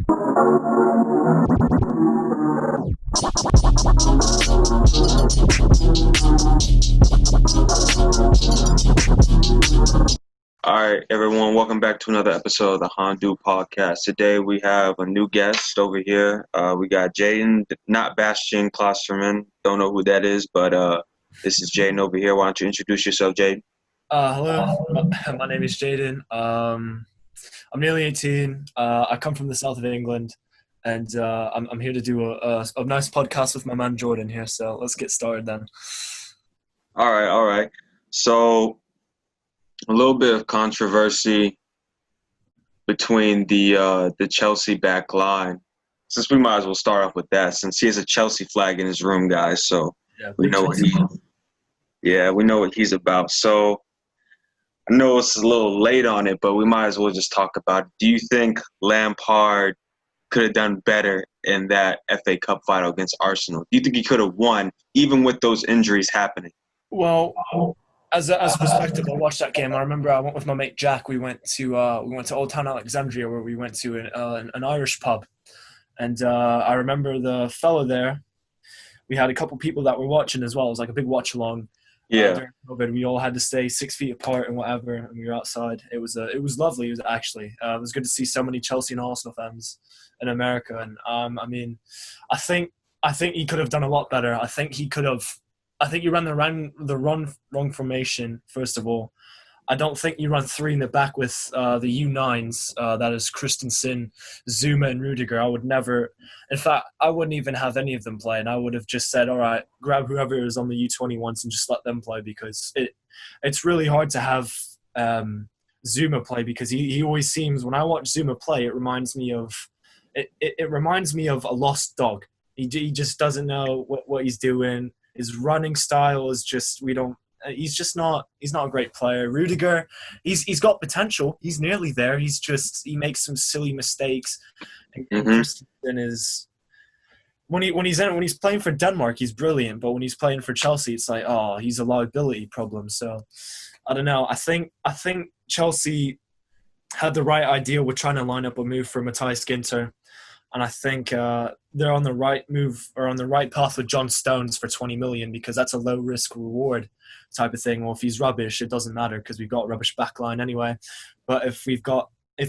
All right, everyone, welcome back to another episode of the Hondu podcast. Today we have a new guest over here. We got Jaden, not Bastian Klosterman. Don't know who that is, but this is Jaden over here. Why don't you introduce yourself, Jaden? Hello, my name is Jaden. I'm nearly 18. I come from the south of England, and I'm here to do a nice podcast with my man Jordan here. So let's get started then. All right. So a little bit of controversy between the Chelsea back line. Since we might as well start off with that, since he has a Chelsea flag in his room, guys. So Yeah, we know we know what he's about. So I know it's a little late on it, but we might as well just talk about it. Do you think Lampard could have done better in that FA Cup final against Arsenal? Do you think he could have won even with those injuries happening? Well, as a perspective, I watched that game. I remember I went with my mate Jack. We went to Old Town Alexandria, where we went to an Irish pub, and I remember the fellow there. We had a couple people that were watching as well. It was like a big watch along. Yeah. During COVID, we all had to stay 6 feet apart and whatever, and we were outside. It was lovely. It was good to see so many Chelsea and Arsenal fans in America. And I think he could have done a lot better. I think he ran the wrong formation first of all. I don't think you run three in the back with the U9s. That is Christensen, Zuma, and Rudiger. I would never. In fact, I wouldn't even have any of them play, and I would have just said, "All right, grab whoever is on the U21s and just let them play," because it's really hard to have Zuma play because he always seems, when I watch Zuma play, it reminds me of a lost dog. He just doesn't know what he's doing. His running style is just he's not a great player. Rudiger, he's got potential. He's nearly there. He makes some silly mistakes. And Christensen is when he's playing for Denmark, he's brilliant. But when he's playing for Chelsea, it's like, oh, he's a liability problem. So I don't know. I think Chelsea had the right idea with trying to line up a move for Matthias Ginter. And I think they're on the right move or on the right path with John Stones for 20 million because that's a low risk reward type of thing. Well, if he's rubbish, it doesn't matter because we've got a rubbish backline anyway. But if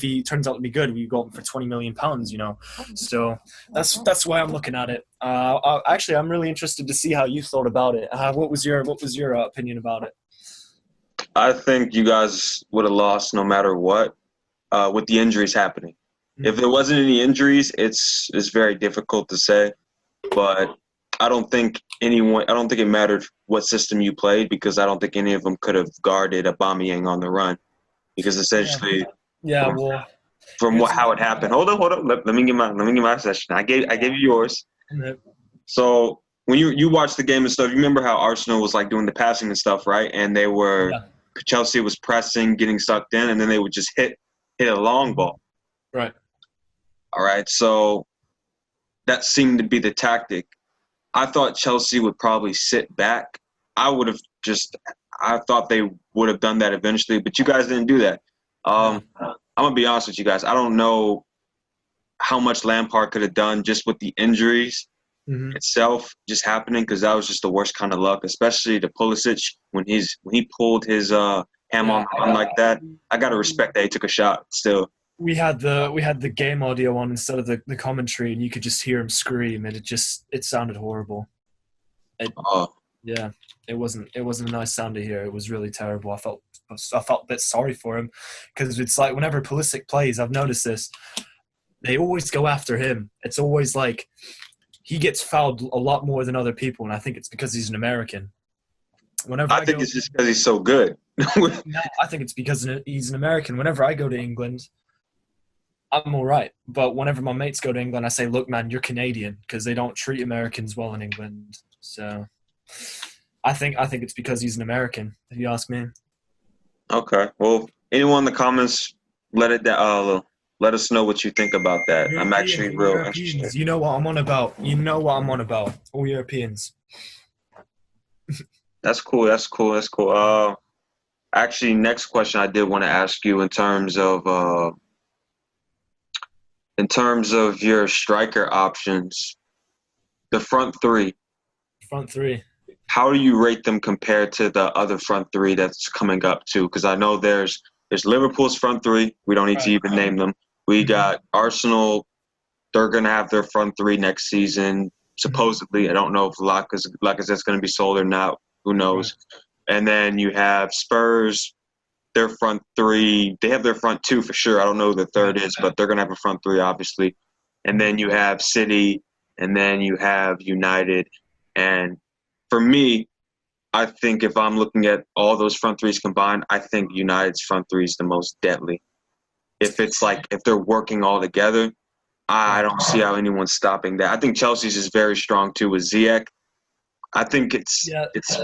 he turns out to be good, we've got him for 20 million pounds, So that's why I'm looking at it. Actually, I'm really interested to see how you thought about it. What was your opinion about it? I think you guys would have lost no matter what with the injuries happening. If there wasn't any injuries, it's very difficult to say. But I don't think it mattered what system you played because I don't think any of them could have guarded Aubameyang on the run. Because essentially, how it happened. Hold on. Let me get my session. I gave you yours. Mm-hmm. So when you watched the game and stuff, you remember how Arsenal was like doing the passing and stuff, right? And they were Chelsea was pressing, getting sucked in, and then they would just hit a long ball. Right. All right, so that seemed to be the tactic. I thought Chelsea would probably sit back. I thought they would have done that eventually, but you guys didn't do that. I'm going to be honest with you guys. I don't know how much Lampard could have done just with the injuries itself just happening because that was just the worst kind of luck, especially to Pulisic when he pulled his ham on like that. I got to respect that he took a shot still. We had the game audio on instead of the commentary, and you could just hear him scream, and it sounded horrible. It wasn't a nice sound to hear. It was really terrible. I felt a bit sorry for him because it's like whenever Pulisic plays, I've noticed this. They always go after him. It's always like he gets fouled a lot more than other people, and I think it's because he's an American. I think it's just because he's so good. No, I think it's because he's an American. Whenever I go to England, I'm all right. But whenever my mates go to England, I say, look, man, you're Canadian because they don't treat Americans well in England. So I think it's because he's an American, if you ask me. Okay. Well, anyone in the comments, let us know what you think about that. I'm actually real interested. You know what I'm on about. All Europeans. That's cool. Actually, next question I did want to ask you in terms of in terms of your striker options, the front three, Front three. how do you rate them compared to the other front three that's coming up too? Because I know there's Liverpool's front three. We don't need to even name them. We got Arsenal. They're going to have their front three next season, supposedly. I don't know if Lacazette's going to be sold or not. Who knows? And then you have Spurs. Their front three, they have their front two for sure. I don't know who the third is, but they're going to have a front three, obviously. And then you have City, and then you have United. And for me, I think if I'm looking at all those front threes combined, I think United's front three is the most deadly. If they're working all together, I don't see how anyone's stopping that. I think Chelsea's is very strong too with Ziyech. I think it's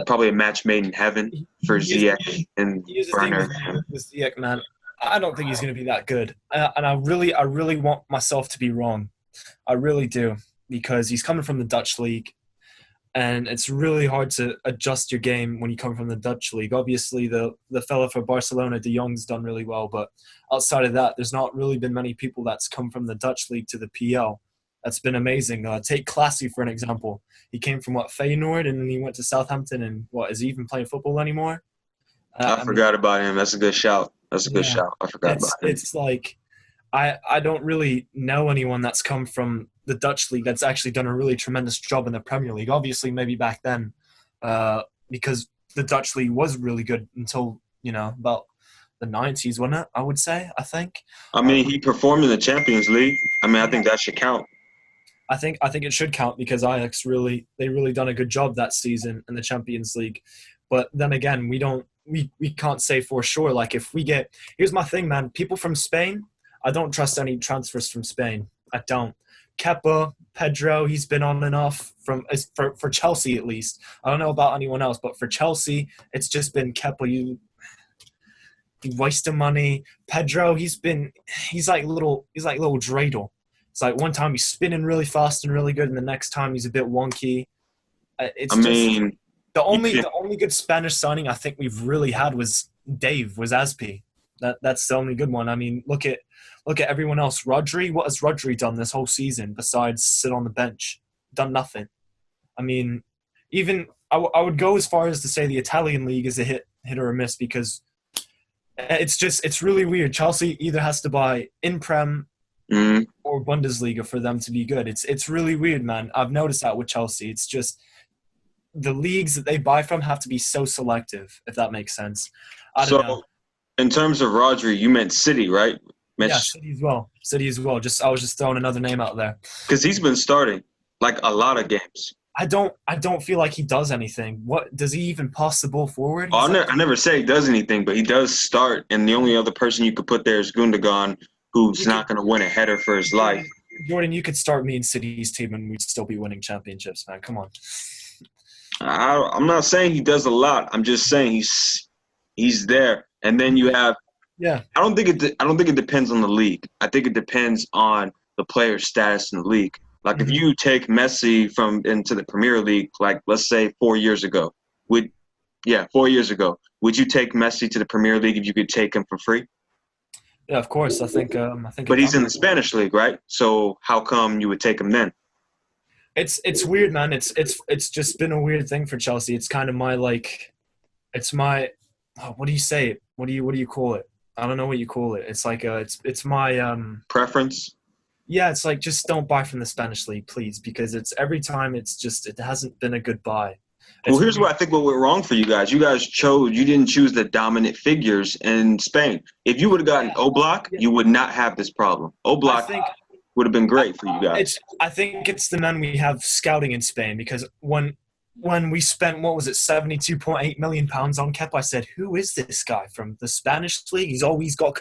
probably a match made in heaven for Ziyech and Werner. Ziyech, man, I don't think he's going to be that good, and I really want myself to be wrong. I really do, because he's coming from the Dutch league, and it's really hard to adjust your game when you come from the Dutch league. Obviously, the fella for Barcelona, De Jong's done really well, but outside of that, there's not really been many people that's come from the Dutch league to the PL. That's been amazing. Take Classy for an example. He came from Feyenoord, and then he went to Southampton, and is he even playing football anymore? I forgot about him. That's a good shout. I forgot about him. It's like I don't really know anyone that's come from the Dutch league that's actually done a really tremendous job in the Premier League. Obviously, maybe back then, because the Dutch league was really good until about the 90s, wasn't it? I think. I mean, he performed in the Champions League. I mean, I think that should count. I think it should count because Ajax really done a good job that season in the Champions League. But then again, we can't say for sure. Like here's my thing, man. People from Spain, I don't trust any transfers from Spain. I don't. Kepa, Pedro, he's been on and off for Chelsea at least. I don't know about anyone else, but for Chelsea, it's just been Kepa. You wasting money. Pedro, he's like little dreidel. It's like one time he's spinning really fast and really good, and the next time he's a bit wonky. The only good Spanish signing I think we've really had was Aspi. That's the only good one. I mean, look at everyone else. Rodri, what has Rodri done this whole season besides sit on the bench? Done nothing. I mean, even I would go as far as to say the Italian league is a hit or a miss because it's really weird. Chelsea either has to buy in Prem or Bundesliga for them to be good. It's really weird, man. I've noticed that with Chelsea. It's just the leagues that they buy from have to be so selective, if that makes sense. I don't know. In terms of Rodri, you meant City, right? Yeah, City as well. I was just throwing another name out there. Because he's been starting like a lot of games. I don't feel like he does anything. What does he even pass the ball forward? I never say he does anything, but he does start. And the only other person you could put there is Gundogan, who's not going to win a header for his life. Jordan, you could start me in City's team and we'd still be winning championships, man. Come on. I'm not saying he does a lot. I'm just saying he's there. And then you have I don't think it depends on the league. I think it depends on the player's status in the league. Like if you take Messi into the Premier League, like let's say 4 years ago, 4 years ago, would you take Messi to the Premier League if you could take him for free? Yeah, of course. I think. But he's in the Spanish league, right? So how come you would take him then? It's weird, man. It's just been a weird thing for Chelsea. It's kind of my what do you say? What do you call it? I don't know what you call it. It's like it's my preference. Yeah, it's like just don't buy from the Spanish league, please, because it's every time it hasn't been a good buy. Well, here's what I think what went wrong for you guys. You didn't choose the dominant figures in Spain. If you would have gotten Oblak, you would not have this problem. Oblak would have been great for you guys. I think it's the men we have scouting in Spain because when we spent, 72.8 million pounds on Kepa, I said, who is this guy from the Spanish league? He's got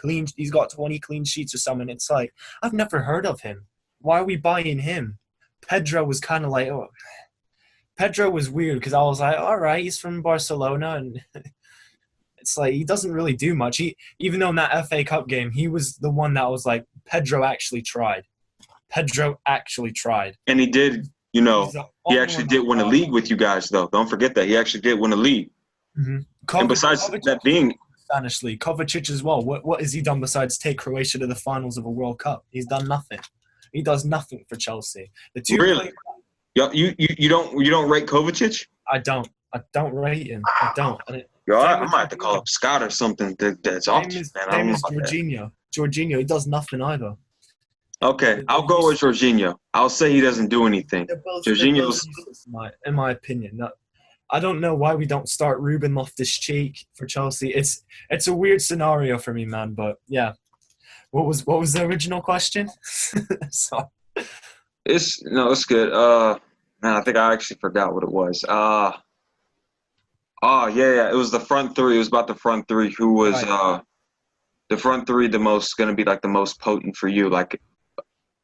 20 clean sheets or something. It's like, I've never heard of him. Why are we buying him? Pedro was kind of like, Pedro was weird because I was like, all right, he's from Barcelona. And it's like, he doesn't really do much. Even though in that FA Cup game, he was the one that was like, Pedro actually tried. And he did. He actually did win a league with you guys, though. Don't forget that. He actually did win a league. Mm-hmm. And besides that being Spanish league, Kovacic as well. What has he done besides take Croatia to the finals of a World Cup? He's done nothing. He does nothing for Chelsea. The two Really? You don't rate Kovacic? I don't rate him. I don't. Yo, I might have to call up Scott or something. That's off, man. I don't Same know as about that. Jorginho. Jorginho, he does nothing either. Okay, I'll go with Jorginho. I'll say he doesn't do anything. They're both Jorginho's useless, in my opinion. I don't know why we don't start Ruben Loftus-Cheek for Chelsea. It's a weird scenario for me, man. But yeah, what was the original question? So, it's good. Man, I think I actually forgot what it was. Yeah. It was the front three. It was about the front three. Who was the front three the most going to be like the most potent for you? Like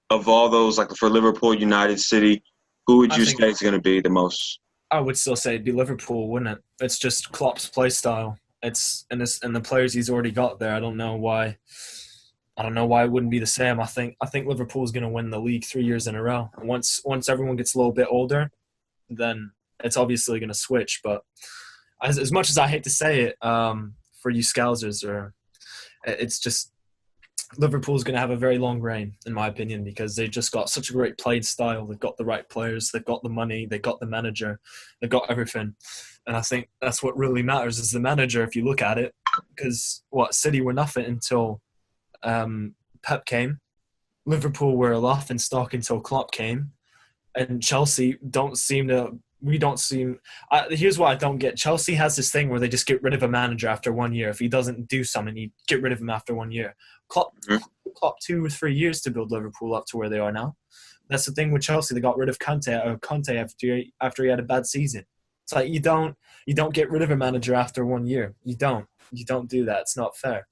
of all those, like for Liverpool, United, City, who would you say is going to be the most? I would still say it'd be Liverpool, wouldn't it? It's just Klopp's play style. And the players he's already got there. I don't know why it wouldn't be the same. I think Liverpool's going to win the league 3 years in a row. And once everyone gets a little bit older, then it's obviously going to switch. But as much as I hate to say it, for you Scousers, it's just Liverpool's going to have a very long reign, in my opinion, because they've just got such a great playing style. They've got the right players. They've got the money. They've got the manager. They've got everything. And I think that's what really matters is the manager, if you look at it. Because, City were nothing until Pep came. Liverpool were a laughing stock until Klopp came. And Chelsea here's what I don't get. Chelsea has this thing where they just get rid of a manager after 1 year. If he doesn't do something, you get rid of him after 1 year. Klopp 2 or 3 years to build Liverpool up to where they are now. That's the thing with Chelsea. They got rid of Conte after he had a bad season. It's like you don't get rid of a manager after 1 year. You don't do that. It's not fair.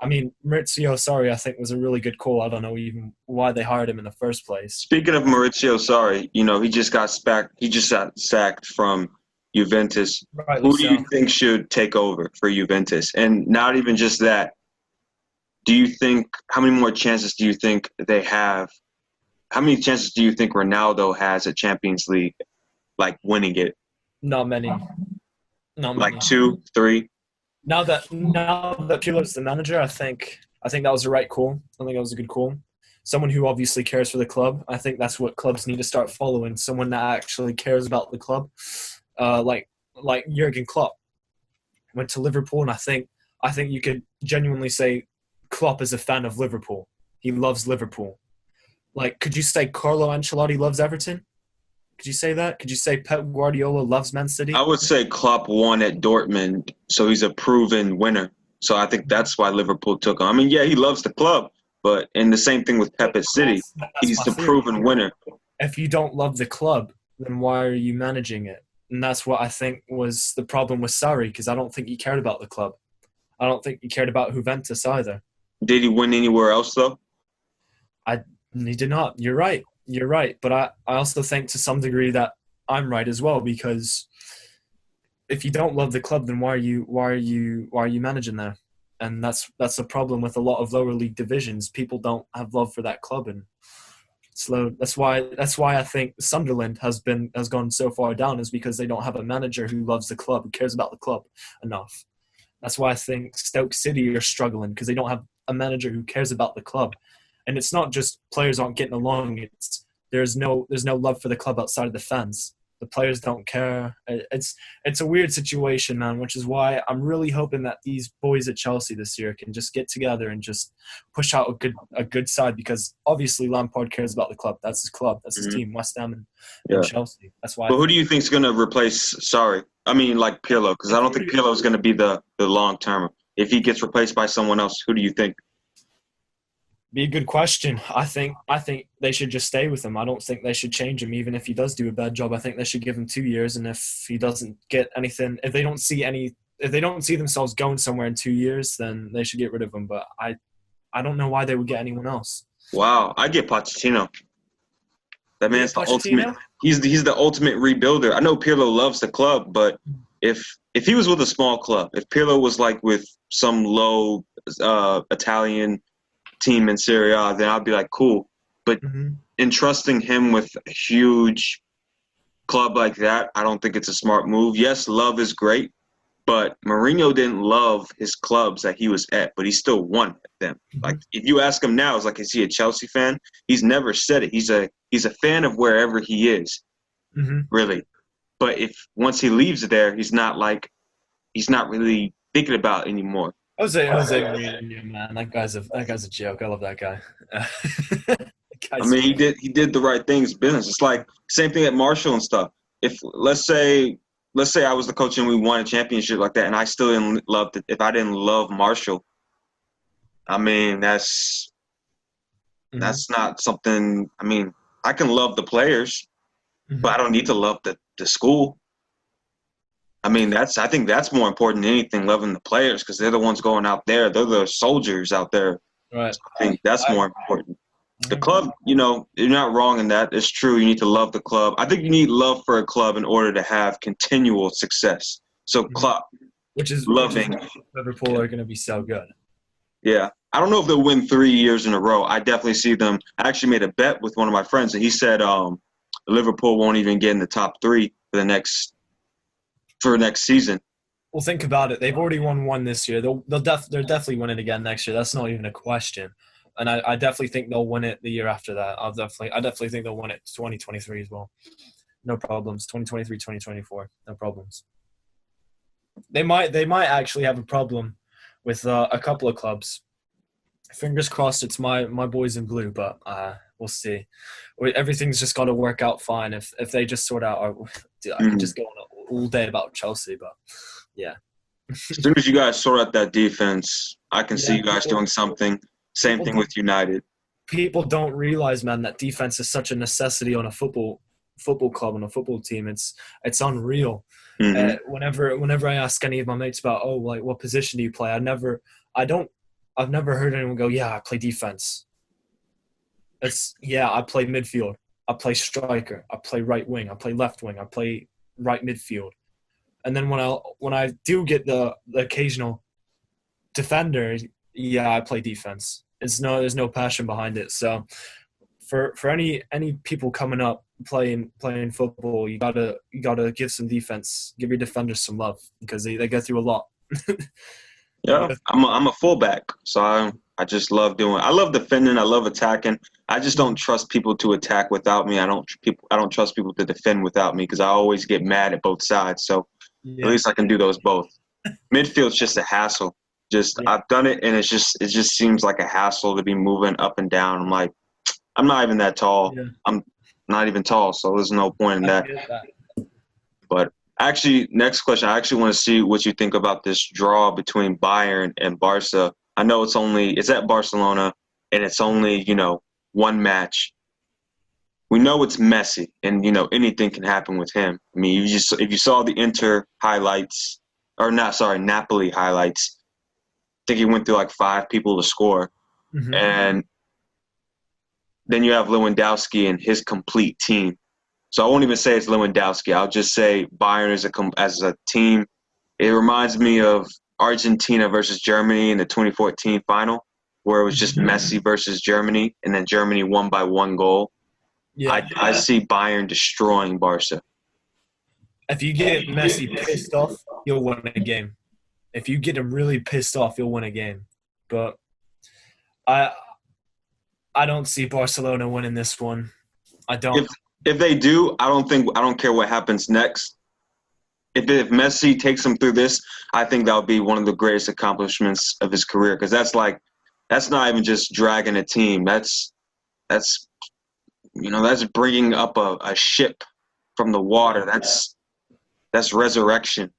I mean, Maurizio Sarri, I think, was a really good call. I don't know even why they hired him in the first place. Speaking of Maurizio Sarri, he just got sacked from Juventus. Who do you think should take over for Juventus? And not even just that. How many more chances do you think they have? How many chances do you think Ronaldo has at Champions League, like winning it? Not many. Like 2, 3? Now that Pirlo's the manager, I think that was the right call. I think that was a good call. Someone who obviously cares for the club. I think that's what clubs need to start following. Someone that actually cares about the club, like Jurgen Klopp went to Liverpool, and I think you could genuinely say Klopp is a fan of Liverpool. He loves Liverpool. Like, could you say Carlo Ancelotti loves Everton? Could you say that? Could you say Pep Guardiola loves Man City? I would say Klopp won at Dortmund, so he's a proven winner. So I think that's why Liverpool took him. I mean, yeah, he loves the club, and the same thing with Pep at City. He's the proven winner. If you don't love the club, then why are you managing it? And that's what I think was the problem with Sarri, because I don't think he cared about the club. I don't think he cared about Juventus either. Did he win anywhere else, though? He did not. You're right. But I also think to some degree that I'm right as well, because if you don't love the club, then why are you managing there? And that's a problem with a lot of lower league divisions. People don't have love for that club, and that's why I think Sunderland has gone so far down, is because they don't have a manager who loves the club, who cares about the club enough. That's why I think Stoke City are struggling, because they don't have a manager who cares about the club. And it's not just players aren't getting along. There's no love for the club outside of the fans. The players don't care. It's a weird situation, man, which is why I'm really hoping that these boys at Chelsea this year can just get together and just push out a good side, because obviously Lampard cares about the club. That's his club. That's his team, West Ham and Chelsea. That's why. But who do you think is going to replace Sarri? I mean, like Pirlo, because I don't think Pirlo is going to be the long-termer. If he gets replaced by someone else, who do you think? Be a good question. I think they should just stay with him. I don't think they should change him, even if he does do a bad job. I think they should give him 2 years, and if he doesn't get anything, if they don't see themselves going somewhere in 2 years, then they should get rid of him. But I don't know why they would get anyone else. Wow, I get Pochettino. That man's the ultimate. He's the ultimate rebuilder. I know Pirlo loves the club, but if he was with a small club, if Pirlo was like with some low Italian team in Serie A, then I'd be like, cool. But entrusting him with a huge club like that, I don't think it's a smart move. Yes, love is great, But Mourinho didn't love his clubs that he was at, but he still won at them. Like if you ask him now, it's like, is he a Chelsea fan? He's never said it. He's a fan of wherever he is, really. But if once he leaves there, he's not really thinking about it anymore. Jose Mourinho, man, that guy's a joke. I love that guy. I mean, he did the right things, business. It's like same thing at Marshall and stuff. If let's say I was the coach and we won a championship like that, and I still didn't love it. If I didn't love Marshall, I mean, that's not something. I mean, I can love the players, but I don't need to love the school. I mean, I think that's more important than anything, loving the players, because they're the ones going out there. They're the soldiers out there. Right. So I think that's more important. The club, you're not wrong in that. It's true. You need to love the club. I think you need love for a club in order to have continual success. So club, which is loving. Liverpool are going to be so good. Yeah. I don't know if they'll win 3 years in a row. I definitely see them. I actually made a bet with one of my friends, and he said Liverpool won't even get in the top 3 for next season. Well, think about it. They've already won one this year. They're definitely winning again next year. That's not even a question. And I definitely think they'll win it the year after that. I definitely think they'll win it 2023 as well. No problems. 2023, 2024. No problems. They might actually have a problem with a couple of clubs. Fingers crossed it's my boys in blue, but we'll see. Everything's just got to work out fine. If they just sort out I could just go on all day about Chelsea, but yeah. As soon as you guys sort out that defense, I can see you guys doing something. Same thing with United. People don't realize, man, that defense is such a necessity on a football club, on a football team. It's unreal. Whenever I ask any of my mates about, like, what position do you play? I've never heard anyone go, yeah, I play defense. I play midfield. I play striker. I play right wing. I play left wing. I play right midfield. And then when I do get the occasional defender, yeah, I play defense. There's no passion behind it. So for any people coming up playing football, you gotta give some defense, give your defenders some love, because they go through a lot. Yeah, I'm a fullback, so I just love I love defending. I love attacking. I just don't trust people to attack without me. I don't trust people to defend without me, because I always get mad at both sides. So at least I can do those both. Midfield's just a hassle. I've done it, and it just seems like a hassle to be moving up and down. I'm like, I'm not even that tall. Yeah. I'm not even tall, so there's no point in that. But actually, next question, I actually want to see what you think about this draw between Bayern and Barca. I know it's at Barcelona, and it's only, one match. We know it's Messi, and, anything can happen with him. I mean, if you saw the Inter highlights, Napoli highlights, I think he went through like 5 people to score. And then you have Lewandowski and his complete team. So I won't even say it's Lewandowski. I'll just say Bayern as a team. It reminds me of Argentina versus Germany in the 2014 final, where it was just Messi versus Germany, and then Germany won by 1 goal. Yeah. I see Bayern destroying Barca. If you get Messi pissed off, you'll win a game. If you get him really pissed off, you'll win a game. But I don't see Barcelona winning this one. I don't. If they do, I don't care what happens next. If Messi takes him through this, I think that'll be one of the greatest accomplishments of his career, because that's not even just dragging a team. That's bringing up a ship from the water. That's resurrection.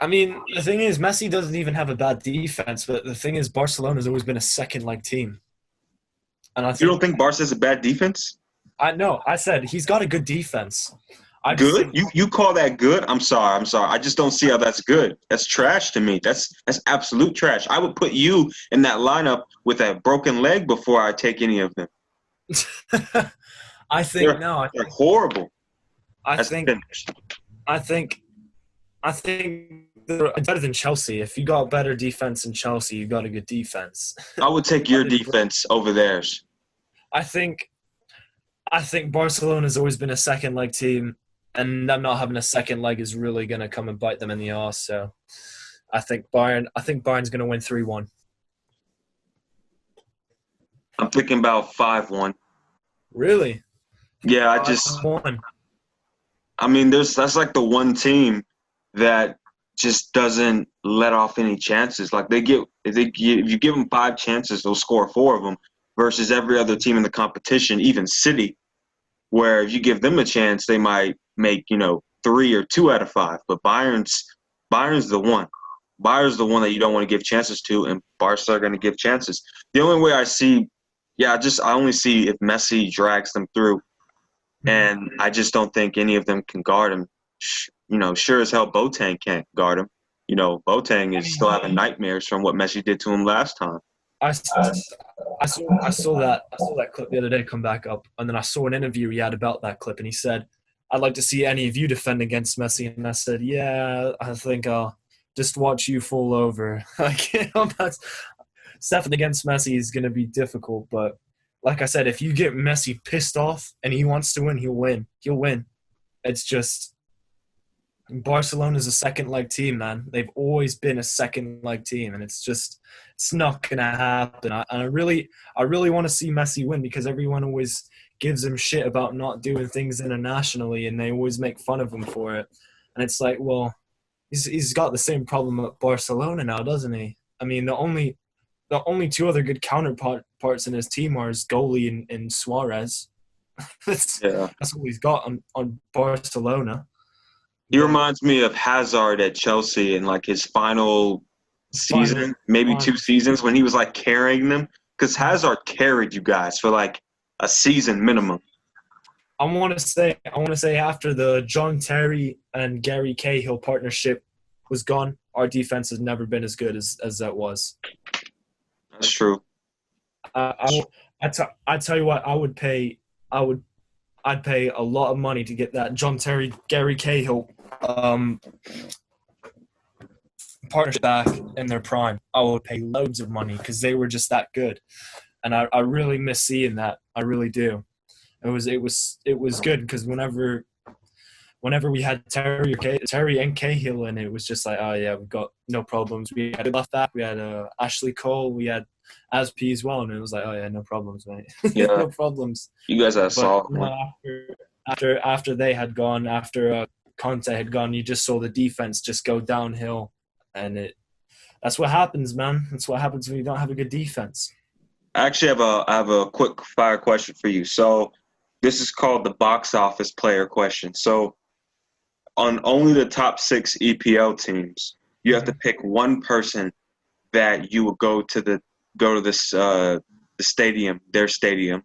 I mean, the thing is, Messi doesn't even have a bad defense, but the thing is, Barcelona's always been a second-leg team. And you don't think Barca has a bad defense? I said he's got a good defense. Good? You call that good? I'm sorry. I just don't see how that's good. That's trash to me. That's absolute trash. I would put you in that lineup with a broken leg before I take any of them. They're horrible. I think they're better than Chelsea. If you got better defense than Chelsea, you got a good defense. I would take your defense over theirs. I think Barcelona's always been a second leg team, and them not having a second leg is really going to come and bite them in the arse. So I think Bayern's going to win 3-1. I'm thinking about 5-1. Really? Yeah, 5-1. I mean, that's like the one team that just doesn't let off any chances. Like if you give them 5 chances, they'll score 4 of them. Versus every other team in the competition, even City, where if you give them a chance, they might make 3 or 2 out of 5. But Bayern's the one. Bayern's the one that you don't want to give chances to, and Barca are going to give chances. The only way I see, I only see if Messi drags them through, and I just don't think any of them can guard him. Sure as hell Boateng can't guard him. Boateng is still having nightmares from what Messi did to him last time. I saw that clip the other day come back up, and then I saw an interview he had about that clip, and he said, "I'd like to see any of you defend against Messi." And I said, "Yeah, I think I'll just watch you fall over." That's stepping against Messi is going to be difficult, but like I said, if you get Messi pissed off and he wants to win, he'll win. He'll win. It's just Barcelona's a second-leg team, man. They've always been a second-leg team, and it's not going to happen. I really want to see Messi win because everyone always gives him shit about not doing things internationally, and they always make fun of him for it. And it's like, well, he's got the same problem at Barcelona now, doesn't he? I mean, the only 2 other good counterparts in his team are his goalie and Suarez. That's all he's got on Barcelona. He reminds me of Hazard at Chelsea in like his final season, maybe 2 seasons, when he was like carrying them. Because Hazard carried you guys for like a season minimum. I want to say after the John Terry and Gary Cahill partnership was gone, our defense has never been as good as that was. That's true. I tell you what, I'd pay a lot of money to get that John Terry, Gary Cahill partnership back in their prime. I would pay loads of money because they were just that good, and I really miss seeing that. I really do. It was good because whenever we had Terry and Cahill in, it was just like, oh yeah, we've got no problems. We had left back, we had Ashley Cole, we had Asp as well, and it was like, oh yeah, no problems, mate. Yeah. No problems. You guys had a solid one. After they had gone, after Conte had gone, you just saw the defense just go downhill, and that's what happens, man. That's what happens when you don't have a good defense. I actually have a quick fire question for you. So this is called the box office player question. So on only the top 6 EPL teams, you have to pick one person that you would go to the stadium, their stadium,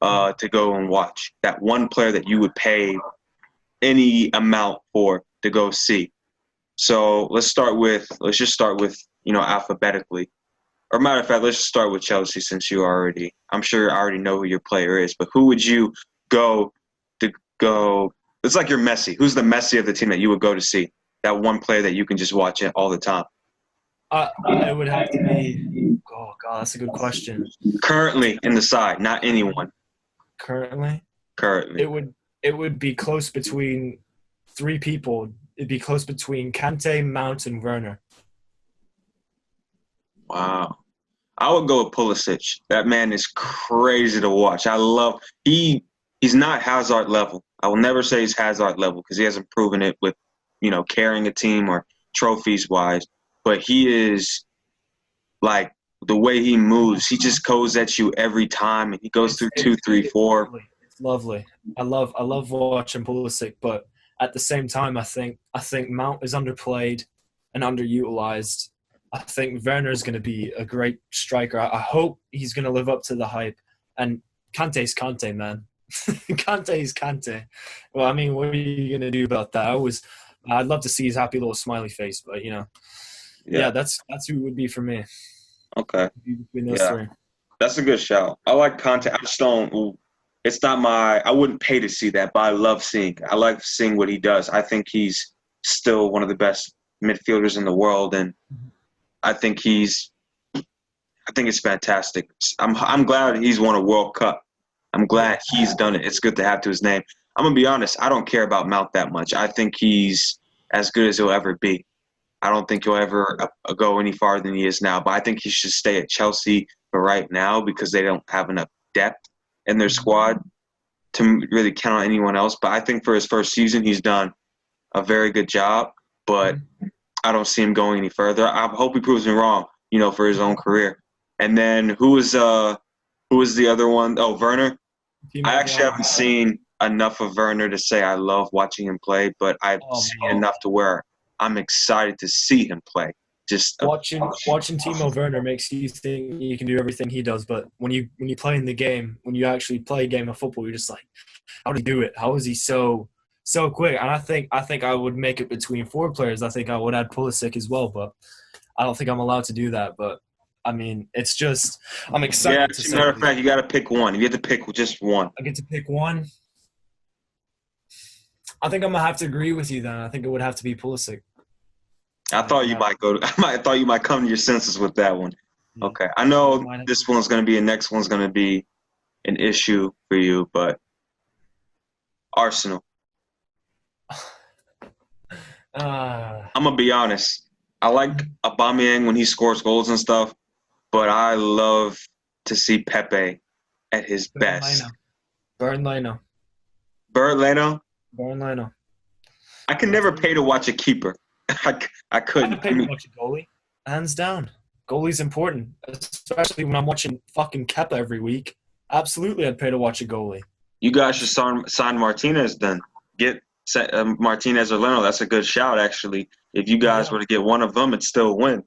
to go and watch. That one player that you would pay any amount for to go see. So let's just start with alphabetically. Or matter of fact, let's just start with Chelsea since I'm sure I already know who your player is. But who would you go? It's like you're Messi. Who's the Messi of the team that you would go to see? That one player that you can just watch it all the time. It would have to be. Oh God, that's a good question. Currently in the side, not anyone. Currently. It would be close between 3 people. It'd be close between Kante, Mount, and Werner. Wow. I would go with Pulisic. That man is crazy to watch. He's not Hazard level. I will never say he's Hazard level because he hasn't proven it with, carrying a team or trophies wise. But he is like the way he moves. He just goes at you every time, and he goes through 2, 3, 4. It's lovely. I love watching Pulisic, but at the same time, I think Mount is underplayed and underutilized. I think Werner is going to be a great striker. I hope he's going to live up to the hype. And Kante's Kante, man. Kante's Kante. Well, I mean, what are you going to do about that? I'd love to see his happy little smiley face, but yeah, that's who it would be for me. Okay. Between those 3. That's a good shout. I like Kante. I just don't. It's not I wouldn't pay to see that, but I like seeing what he does. I think he's still one of the best midfielders in the world, and I think it's fantastic. I'm glad he's won a World Cup. I'm glad he's done it. It's good to have to his name. I'm going to be honest. I don't care about Mount that much. I think he's as good as he'll ever be. I don't think he'll ever go any farther than he is now. But I think he should stay at Chelsea for right now because they don't have enough depth in their squad to really count on anyone else. But I think for his first season, he's done a very good job. But I don't see him going any further. I hope he proves me wrong, for his own career. And then who is the other one? Oh, Werner. I actually haven't seen enough of Werner to say I love watching him play, but I've seen enough to where I'm excited to see him play. Just watching Timo Werner makes you think you can do everything he does, but when you play in the game, when you actually play a game of football, you're just like, how did he do it? How is he so quick? And I think I would make it between 4 players. I think I would add Pulisic as well, but I don't think I'm allowed to do that. But I mean, it's just I'm excited. Yeah, as a matter of fact, you got to pick one. You have to pick just one. I get to pick one. I think I'm gonna have to agree with you then. I think it would have to be Pulisic. I thought you might come to your senses with that one. Okay, I know this one's gonna be and next one's gonna be an issue for you, but Arsenal. I'm gonna be honest. I like Aubameyang when he scores goals and stuff, but I love to see Pepe at his best. Bernd Leno. I can never pay to watch a keeper. I couldn't. I'd pay to watch a goalie. Hands down. Goalie's important, especially when I'm watching fucking Kepa every week. Absolutely, I'd pay to watch a goalie. You guys should sign Martinez then. Get Martinez or Leno. That's a good shout, actually. If you guys were to get one of them, it'd still win.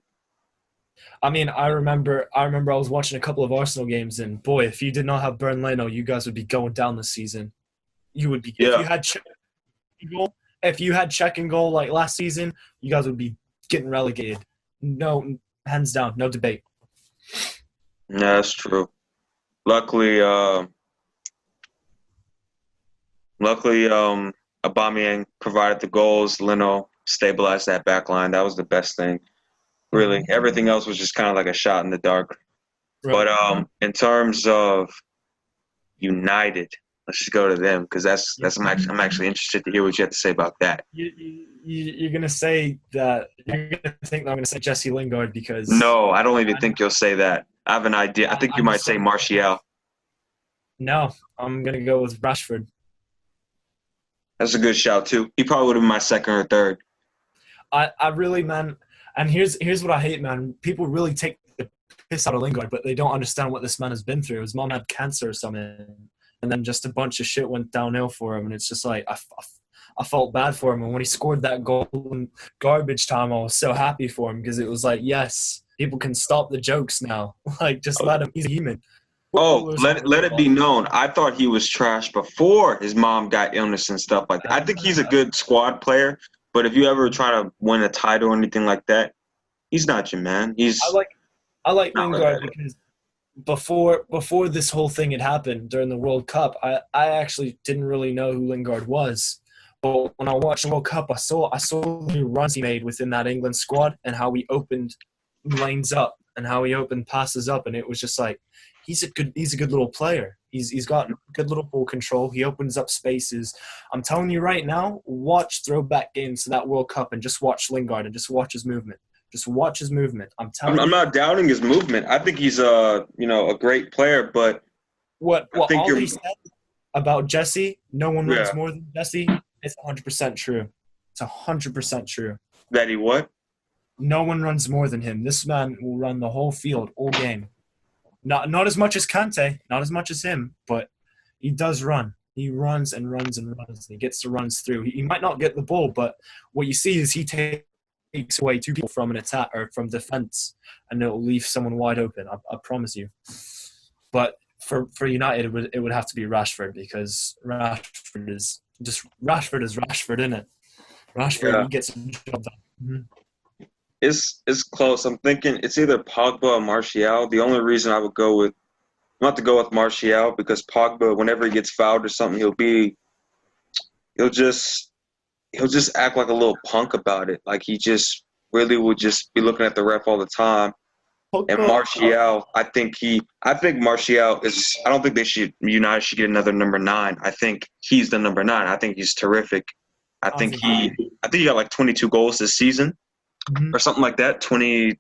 I mean, I remember I was watching a couple of Arsenal games, and boy, if you did not have Bernd Leno, you guys would be going down this season. You would be. Yeah. If you had Czech and goal like last season, you guys would be getting relegated. No, hands down, no debate. Yeah, that's true. Luckily, Aubameyang provided the goals. Leno stabilized that back line. That was the best thing. Really, everything else was just kind of like a shot in the dark. Right. But in terms of United, let's just go to them because I'm actually interested to hear what you have to say about that. You're gonna say that you're gonna think I'm gonna say Jesse Lingard because no, I don't even think you'll say that. I have an idea. I think you might say Martial. No, I'm gonna go with Rashford. That's a good shout too. He probably would have been my second or third. I really, man. And here's what I hate, man. People really take the piss out of Lingard, but they don't understand what this man has been through. His mom had cancer or something, and then just a bunch of shit went downhill for him. And it's just like I felt bad for him. And when he scored that goal in garbage time, I was so happy for him because it was like, yes, people can stop the jokes now. Like, just let him. He's a human. Let it be known. I thought he was trash before his mom got illness and stuff like that. I think he's a good squad player. But if you ever try to win a title or anything like that, he's not your man. I like Lingard because before this whole thing had happened during the World Cup, I actually didn't really know who Lingard was. But when I watched the World Cup, I saw the runs he made within that England squad and how he opened lanes up and how he opened passes up, and it was just like he's a good little player. He's got good little ball control. He opens up spaces. I'm telling you right now, watch throwback games to that World Cup and just watch Lingard and just watch his movement. Just watch his movement. I'm not doubting his movement. I think he's a great player, but what all he said about Jesse, no one runs more than Jesse, it's 100% true. It's 100% true. That he what? No one runs more than him. This man will run the whole field, all game. Not as much as Kante, not as much as him, but he does run. He runs and runs and runs. And he gets the runs through. He might not get the ball, but what you see is he takes away 2 people from an attack or from defense, and it'll leave someone wide open. I promise you. But for United, it would have to be Rashford because Rashford is Rashford, isn't it? Rashford, he gets the job done. Mm-hmm. It's close. I'm thinking it's either Pogba or Martial. The only reason I would not to go with Martial because Pogba, whenever he gets fouled or something, he'll just act like a little punk about it. Like he just really will just be looking at the ref all the time. And Martial, I think Martial is. I don't think United should get another number 9. I think he's the number 9. I think he's terrific. I think he got like 22 goals this season. Mhm. or something like that, 20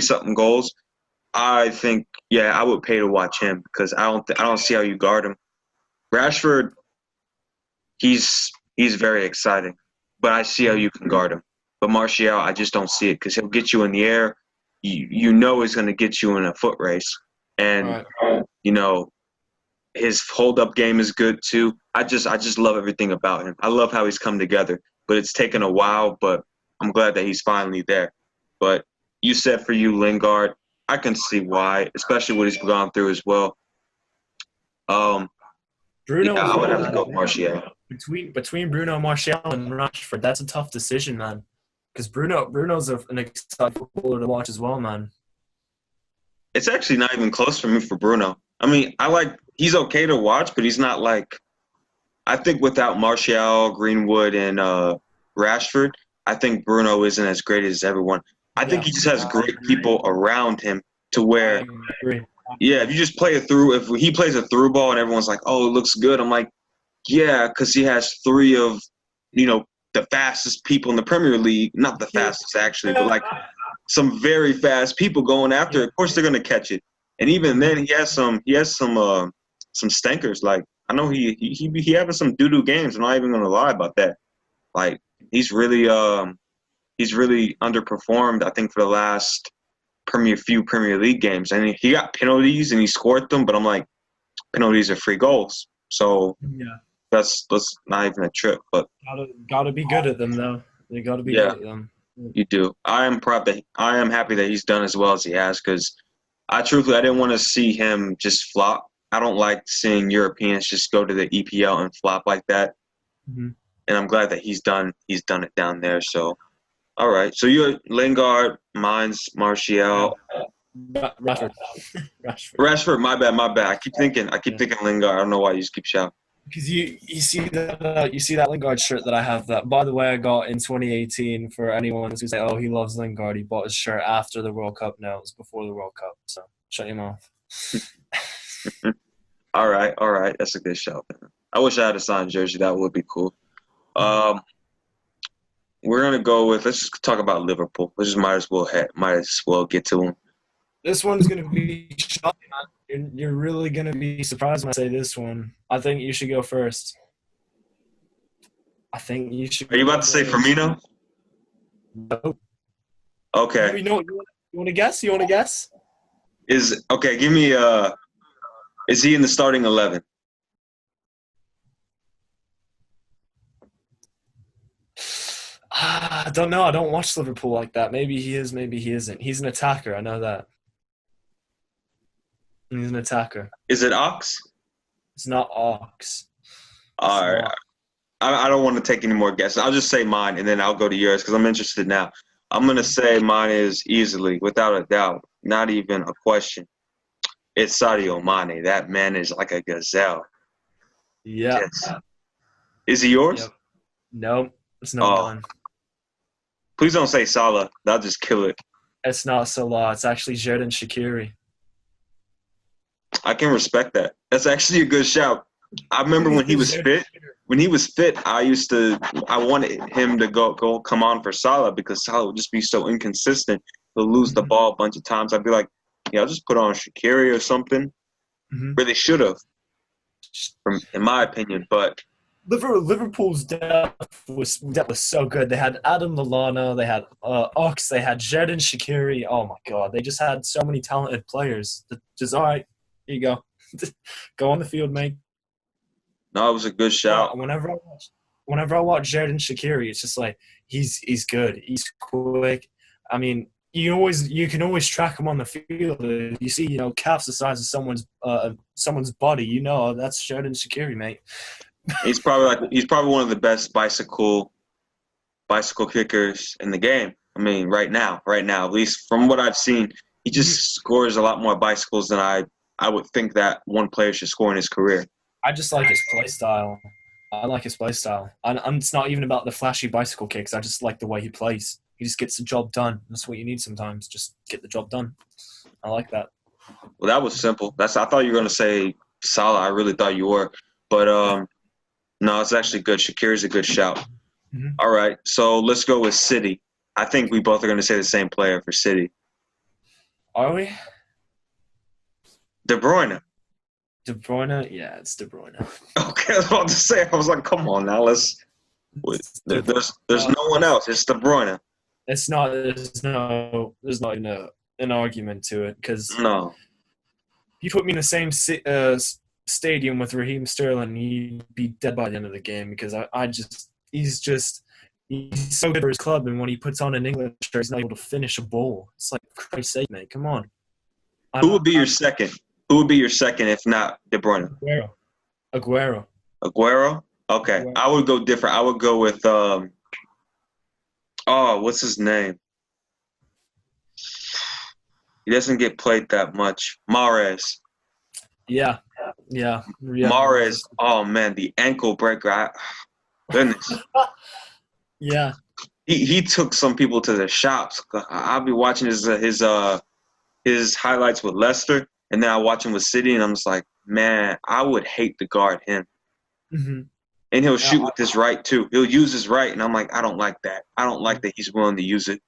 something goals. I think, yeah, I would pay to watch him because I don't see how you guard him. Rashford, he's very exciting, but I see how you can guard him. But Martial, I just don't see it because he'll get you in the air. You know he's going to get you in a foot race, and Right. you know his hold up game is good too. I just love everything about him. I love how he's come together, but it's taken a while. But I'm glad that he's finally there. But you said for you Lingard, I can see why, especially what he's gone through as well. Um, yeah, Bruno as I would well, have to man. go with Martial. Between Bruno, Martial, and Rashford, that's a tough decision, man. Because Bruno's an exciting footballer to watch as well, man. It's actually not even close for me for Bruno. I mean, he's okay to watch, but he's not like I think without Martial, Greenwood, and Rashford, I think Bruno isn't as great as everyone. I think Yeah, he just has I great agree. people around him to I where, agree. yeah, if you just play it through, if he plays a through ball and everyone's like, oh, it looks good, I'm like, yeah, because he has three of, you know, the fastest people in the Premier League, not the fastest actually, but like some very fast people going after it. Of course, they're gonna catch it. And even then, he has some stinkers. Like I know he having some doo doo games. I'm not even gonna lie about that. Like he's he's really underperformed. I think for the last few Premier League games, and he got penalties and he scored them. But I'm like, penalties are free goals, so Yeah, that's not even a trip. But gotta be good at them though. They gotta be yeah, good at them. you do. I am happy that he's done as well as he has because I didn't want to see him just flop. I don't like seeing Europeans just go to the EPL and flop like that. Mm-hmm. And I'm glad that he's done it down there. So all right. So you're Lingard, mine's Martial. Rashford. Rashford. Rashford, my bad. I keep Yeah. thinking Lingard. I don't know why you just keep shouting. Because you see that Lingard shirt that I have that by the way I got in 2018 for anyone who's like, oh, he loves Lingard, he bought his shirt after the World Cup. No, it was before the World Cup, so shut your mouth. All right. That's a good shout. I wish I had a signed jersey. That would be cool. Um, we're gonna go with let's just talk about Liverpool. We just might as well get to them. This one's gonna be shocking, man. You're really gonna be surprised when I say this one. I think you should go first. I think you should Are you go about to say first. Firmino? Nope. Okay. You want to guess? You want to guess? Give me is he in the starting 11? I don't know. I don't watch Liverpool like that. Maybe he is. Maybe he isn't. He's an attacker. I know that. He's an attacker. Is it Ox? It's not Ox. It's All right. not. I don't want to take any more guesses. I'll just say mine and then I'll go to yours because I'm interested now. I'm gonna say mine is easily, without a doubt, not even a question. It's Sadio Mane. That man is like a gazelle. Yeah. Yes. Is he yours? Yep. Nope. It's not Oh, mine. please don't say Salah. That'll just kill it. It's not Salah. It's actually Jaden Shaqiri. I can respect that. That's actually a good shout. I remember when he was fit. When he was fit, I wanted him to go come on for Salah because Salah would just be so inconsistent. He'll lose the ball a bunch of times. I'd be like, yeah, I'll just put on Shaqiri or something. Mm-hmm. Really should have, in my opinion. But Liverpool's depth was so good. They had Adam Lallana, they had Ox, they had Jaden Shaqiri. Oh my god, they just had so many talented players. Just all right, here you go, go on the field, mate. no, it was a good shout. Whenever I watch Jaden Shaqiri, it's just like he's good. He's quick. I mean, you can always track him on the field. If you see, calves the size of someone's body, that's Jaden Shaqiri, mate. He's probably one of the best bicycle kickers in the game. I mean, right now, at least from what I've seen, he just scores a lot more bicycles than I would think that one player should score in his career. I just like his play style. I like his play style. It's not even about the flashy bicycle kicks. I just like the way he plays. He just gets the job done. That's what you need sometimes. Just get the job done. I like that. Well, that was simple. I thought you were gonna say Salah. I really thought you were, but no, it's actually good. Shaqiri's a good shout. Mm-hmm. All right, so let's go with City. I think we both are going to say the same player for City. Are we? De Bruyne. De Bruyne? Yeah, it's De Bruyne. Okay, I was about to say. I was like, come on now, let's. There's no one else. It's De Bruyne. It's not. There's not even an argument to it because No. you put me in the same stadium with Raheem Sterling, he'd be dead by the end of the game because he's so good for his club, and when he puts on an English shirt, he's not able to finish a ball. It's like, for Christ's sake, mate, come on. Who would be your second? Who would be your second if not De Bruyne? Aguero. Aguero? Okay. Aguero. I would go different. I would go with what's his name? He doesn't get played that much. Mahrez. Yeah. Mahrez. Oh man, the ankle breaker. Goodness. Yeah. He took some people to the shops. I'll be watching his highlights with Leicester, and then I watch him with City, and I'm just like, man, I would hate to guard him. Mm-hmm. And he'll shoot with his right too. He'll use his right, and I'm like, I don't like that. I don't like that he's willing to use it.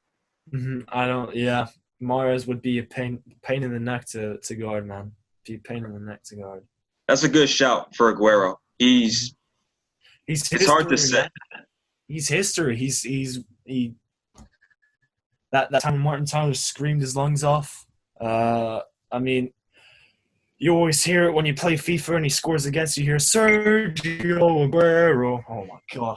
Mm-hmm. I don't. Yeah, Mahrez would be a pain in the neck to guard, man. Be a pain in the neck to guard. That's a good shout for Aguero. It's hard to say. He's history. That time Martin Tyler screamed his lungs off. I mean, you always hear it when you play FIFA and he scores against you. You hear Sergio Aguero. Oh my God!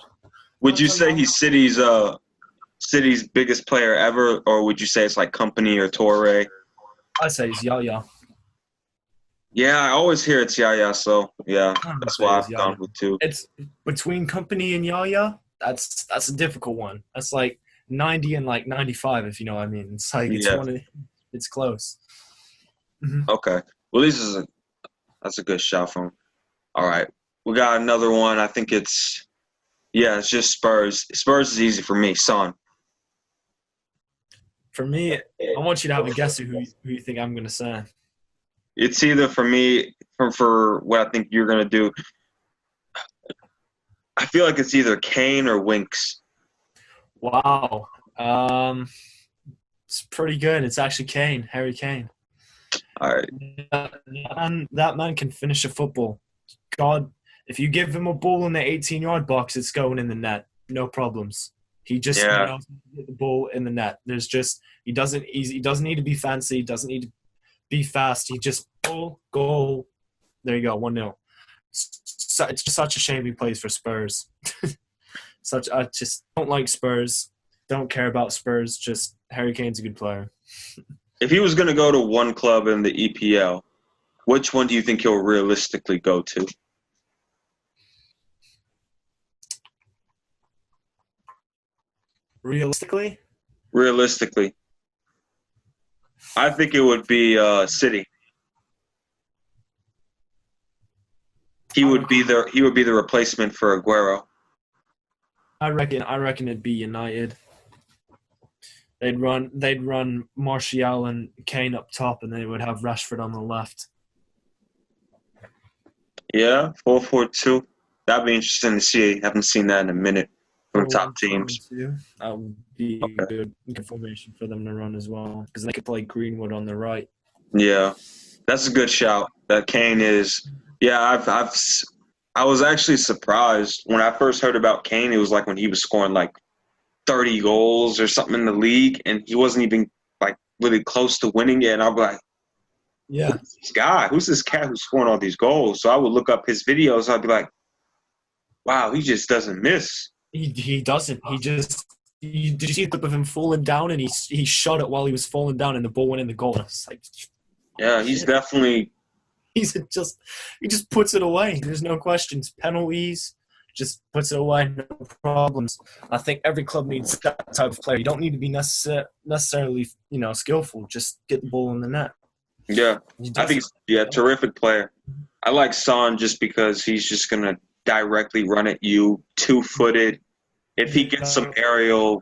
Would you say he's City's biggest player ever, or would you say it's like Company or Torre? I'd say he's Yaya. Yeah, I always hear it's Yaya, so yeah, that's why I've gone with two. It's between Company and Yaya. That's a difficult one. That's like 90 and like 95, if you know what I mean. It's like it's close. Mm-hmm. Okay. Well, that's a good shot from him. All right. We got another one. I think it's just Spurs. Spurs is easy for me. Son. For me, I want you to have a guess who you think I'm going to say. It's either for me, for what I think you're going to do. I feel like it's either Kane or Winks. Wow. It's pretty good. It's actually Kane, Harry Kane. All right. That man can finish a football. God, if you give him a ball in the 18-yard box, it's going in the net. No problems. He just knows how to get the ball in the net. He doesn't need to be fancy. He doesn't need to be fast. He just goal. There you go, 1-0. It's just such a shame he plays for Spurs. I just don't like Spurs. Don't care about Spurs. Just Harry Kane's a good player. If he was going to go to one club in the EPL, which one do you think he'll realistically go to? Realistically? Realistically. I think it would be City. He would be the replacement for Aguero. I reckon it'd be United. They'd run Martial and Kane up top, and they would have Rashford on the left. Yeah, 4-4-2. That'd be interesting to see. Haven't seen that in a minute from top teams. That would be a good formation for them to run as well, because they could play Greenwood on the right. Yeah, that's a good shout. That Kane is. Yeah, I was actually surprised when I first heard about Kane. It was like when he was scoring like 30 goals or something in the league, and he wasn't even like really close to winning it. And I'm like, yeah, who's this cat who's scoring all these goals? So I would look up his videos. I'd be like, wow, he just doesn't miss. He doesn't. Did you see a clip of him falling down, and he shot it while he was falling down, and the ball went in the goal? And I was like, yeah, he's definitely. He just puts it away. There's no questions. Penalties, just puts it away. No problems. I think every club needs that type of player. You don't need to be necessarily skillful. Just get the ball in the net. Yeah, I think terrific player. I like Son just because he's just gonna directly run at you, 2-footed. If he gets an aerial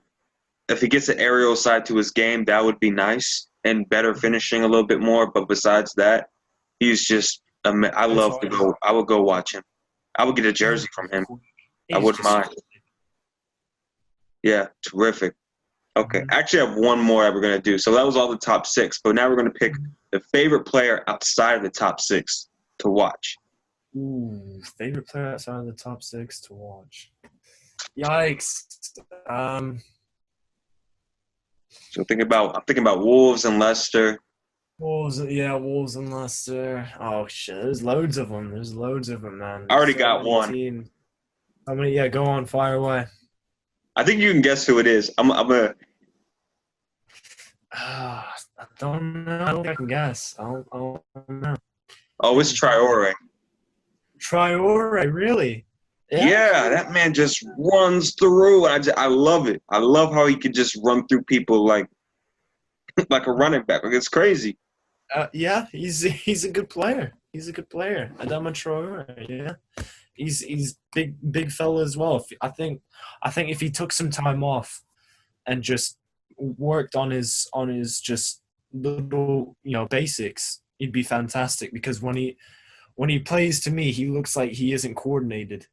side to his game, that would be nice and better finishing a little bit more. But besides that, he's just. I would go watch him. I would get a jersey from him. I wouldn't mind. Yeah, terrific. Okay. Mhm. I actually have one more that we're going to do. So that was all the top 6. But now we're going to pick the favorite player outside of the top 6 to watch. Ooh, favorite player outside of the top 6 to watch. Yikes. So I'm thinking about Wolves and Leicester. Wolves and Leicester. Oh shit, there's loads of them. There's loads of them, man. I There's already so got many one. teams. How many? Yeah, go on, fire away. I think you can guess who it is. I'm gonna. I don't know. I don't think I can guess. I don't know. Oh, it's Traore. Traore, really? Yeah. Yeah, that man just runs through. I love it. I love how he can just run through people like like a running back. Like it's crazy. Yeah, he's a good player. He's a good player. Adama Traore, yeah. He's big fella as well. I think if he took some time off and just worked on his just little basics, he'd be fantastic. Because when he plays, to me, he looks like he isn't coordinated.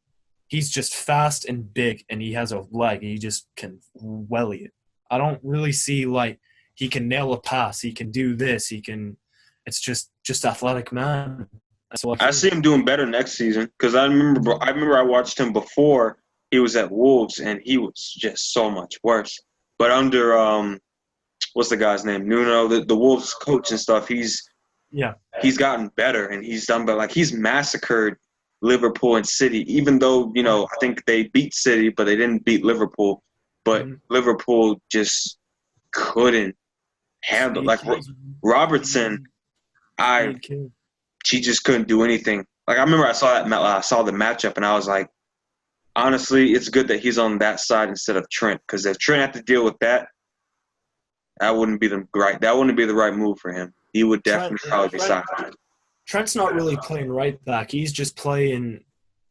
He's just fast and big, and he has a leg, and he just can welly it. I don't really see like he can nail a pass. He can do this. He can. It's just athletic man. That's all I I see. see him doing better next season because I remember I watched him before he was at Wolves and he was just so much worse. But under what's the guy's name? Nuno, the Wolves coach and stuff. Yeah. He's gotten better and he's done better. Like he's massacred Liverpool and City, even though I think they beat City, but they didn't beat Liverpool. But Mm-hmm. Liverpool just couldn't handle like Robertson. Speed kid. She just couldn't do anything. Like I remember I saw the matchup and I was like, honestly, it's good that he's on that side instead of Trent because if Trent had to deal with that, that wouldn't be the right move for him. He would definitely probably be sidelined. Trent's not really playing right back. He's just playing.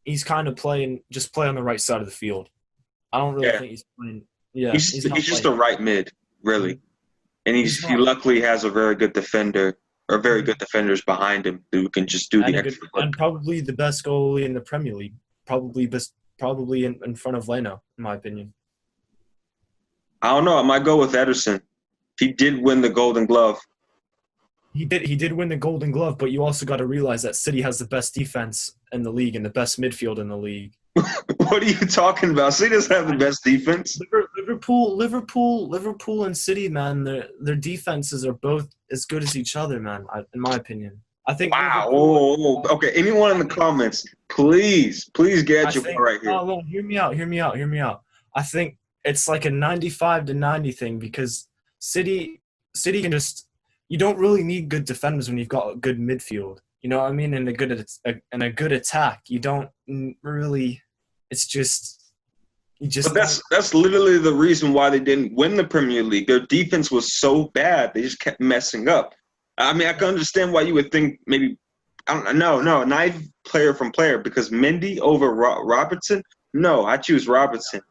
He's kind of playing just play on the right side of the field. I don't really think he's playing. Yeah, He's just a right mid, really, and he luckily has a very good defender or very good defenders behind him who can just do the extra work. And probably the best goalie in the Premier League. Probably in front of Leno, in my opinion. I don't know. I might go with Ederson. He did win the Golden Glove. He did win the Golden Glove, but you also got to realize that City has the best defense in the league and the best midfield in the league. What are you talking about? City doesn't have the best defense. Liverpool and City, man, their defenses are both as good as each other, man. In my opinion, I think. Wow. Okay. Anyone in the comments, please get your boy right here. Oh, hear me out. I think it's like a 95 to 90 thing because City can just. You don't really need good defenders when you've got a good midfield. You know what I mean? And a good attack. You don't really. It's just. But that's literally the reason why they didn't win the Premier League. Their defense was so bad; they just kept messing up. I mean, I can understand why you would think maybe. I don't know. No, not player from player because Mendy over Robertson. No, I choose Robertson.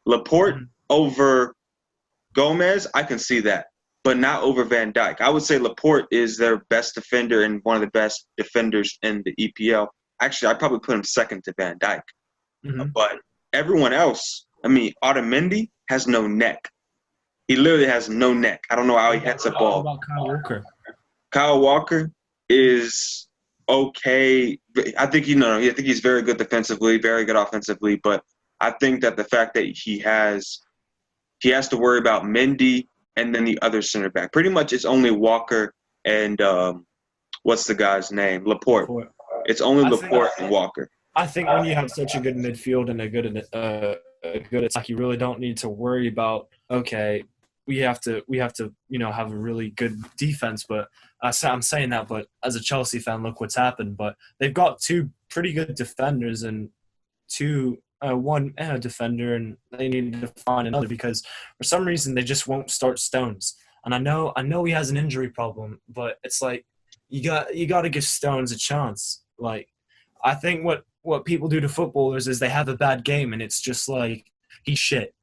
Laporte over Gomez. I can see that. But not over Van Dijk. I would say Laporte is their best defender and one of the best defenders in the EPL. Actually, I'd probably put him second to Van Dijk. Mm-hmm. But everyone else, I mean, Otamendi has no neck. He literally has no neck. I don't know how he hits a ball. What about Kyle Walker? Kyle Walker is okay. I think he's very good defensively, very good offensively. But I think that the fact that he has to worry about Mendy and then the other center back. Pretty much it's only Walker and what's the guy's name? Laporte. It's only Laporte and Walker. I think when you have such a good midfield and a good attack, you really don't need to worry about, okay, we have to have a really good defense. But I'm saying that, but as a Chelsea fan, look what's happened. But they've got two pretty good defenders and one defender, and they need to find another because for some reason they just won't start Stones. And I know he has an injury problem, but it's like you got to give Stones a chance. Like I think what people do to footballers is they have a bad game and it's just like he's shit.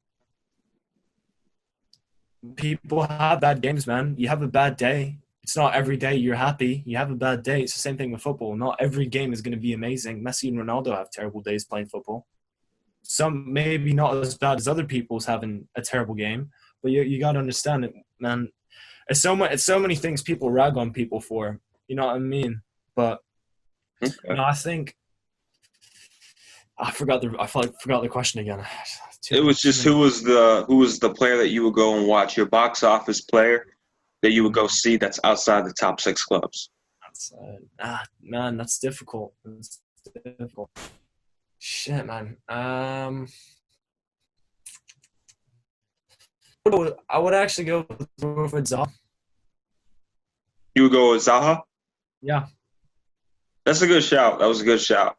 People have bad games, man. You have a bad day. It's not every day you're happy. You have a bad day. It's the same thing with football. Not every game is going to be amazing. Messi and Ronaldo have terrible days playing football. Some maybe not as bad as other people's having a terrible game, But you got to understand it, man. It's so many things people rag on people for. You know what I mean? But Okay. I think I forgot the question again. It was just who was the player that you would go and watch, your box office player that you would go see that's outside the top 6 clubs. Man, that's difficult. That's difficult. Shit, man. I would actually go with Zaha. You would go with Zaha? Yeah. That's a good shout. That was a good shout.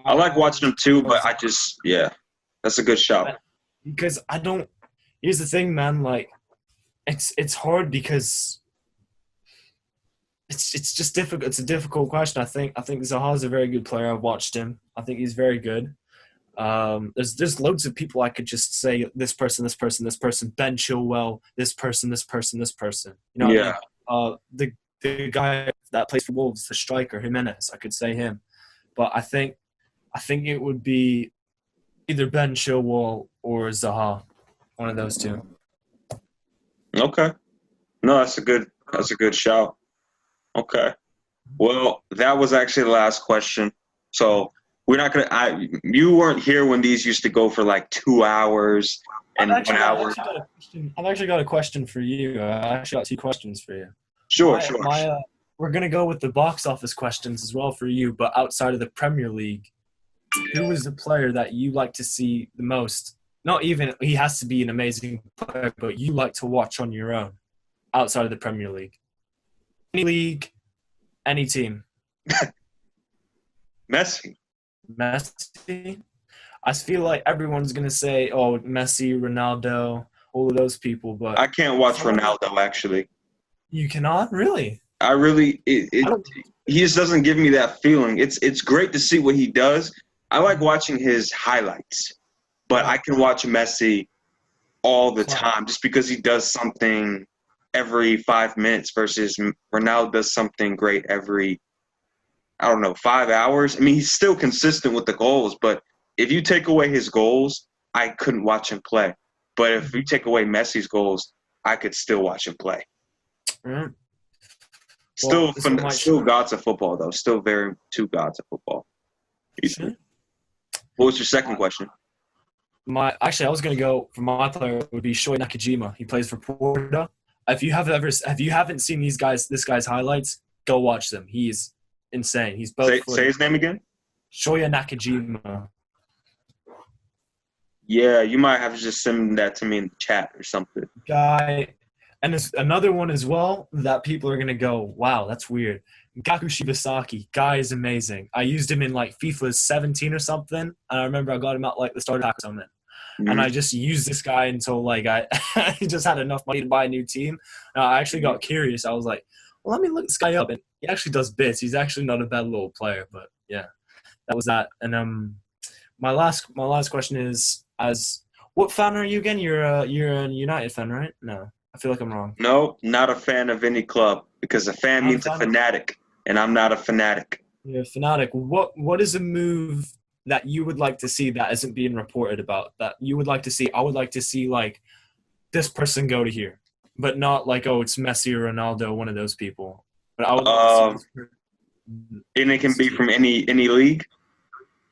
I like watching him too, but that's a good shout. Because here's the thing, man, like it's hard because it's just difficult. It's a difficult question. I think Zaha's a very good player. I've watched him. I think he's very good. There's loads of people I could just say this person, Ben Chilwell, this person. You know what I mean? The guy that plays for Wolves, the striker, Jimenez, I could say him. But I think it would be either Ben Chilwell or Zaha, one of those two. Okay. No, that's a good shout. Okay. Well, that was actually the last question. So we're not gonna. You weren't here when these used to go for like 2 hours and 1 hour. I've actually got a question for you. I actually got 2 questions for you. Sure. We're gonna go with the box office questions as well for you, but outside of the Premier League, who is the player that you like to see the most? Not even he has to be an amazing player, but you like to watch on your own outside of the Premier League. Any league, any team. Messi. I feel like everyone's gonna say, "Oh, Messi, Ronaldo, all of those people," but I can't watch Ronaldo actually. You cannot really. I really he just doesn't give me that feeling. It's great to see what he does. I like watching his highlights, but I can watch Messi all the time just because he does something every 5 minutes versus Ronaldo does something great every, 5 hours. I mean, he's still consistent with the goals, but if you take away his goals, I couldn't watch him play. But if you take away Messi's goals, I could still watch him play. Mm-hmm. Still gods of football, though. Still very two gods of football. Sure. What was your second question? I was going to go for my player would be Shoya Nakajima. He plays for Porto. If you haven't seen this guy's highlights, go watch them. He's insane. He's both. Say his name again. Shoya Nakajima. Yeah, you might have to just send that to me in the chat or something. Guy, and there's another one as well that people are gonna go, wow, that's weird. Gaku Shibasaki, guy is amazing. I used him in like FIFA 17 or something, and I remember I got him out like the starter pack or something. Mm-hmm. And I just used this guy until like I just had enough money to buy a new team. And I actually got curious. I was like, well, let me look this guy up. And he actually does bits. He's actually not a bad little player, but yeah, that was that. And my last question is, what fan are you again? You're a United fan, right? No, I feel like I'm wrong. No, not a fan of any club because a fan means a fanatic, and I'm not a fanatic. You're a fanatic. What is a move that you would like to see that isn't being reported about, that you would like to see? I would like to see like this person go to here, but not like, oh, it's Messi or Ronaldo, one of those people. But I would like to see this person. And it can be from any league?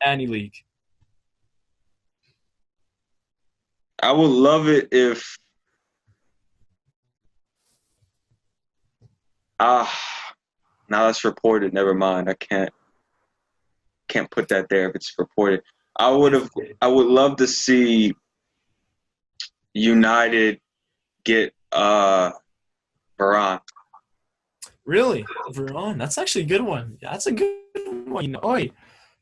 Any league. I would love it if now that's reported. Never mind. I can't put that there if it's reported. I would love to see United get Varane. Really? Varane? That's actually a good one. That's a good one.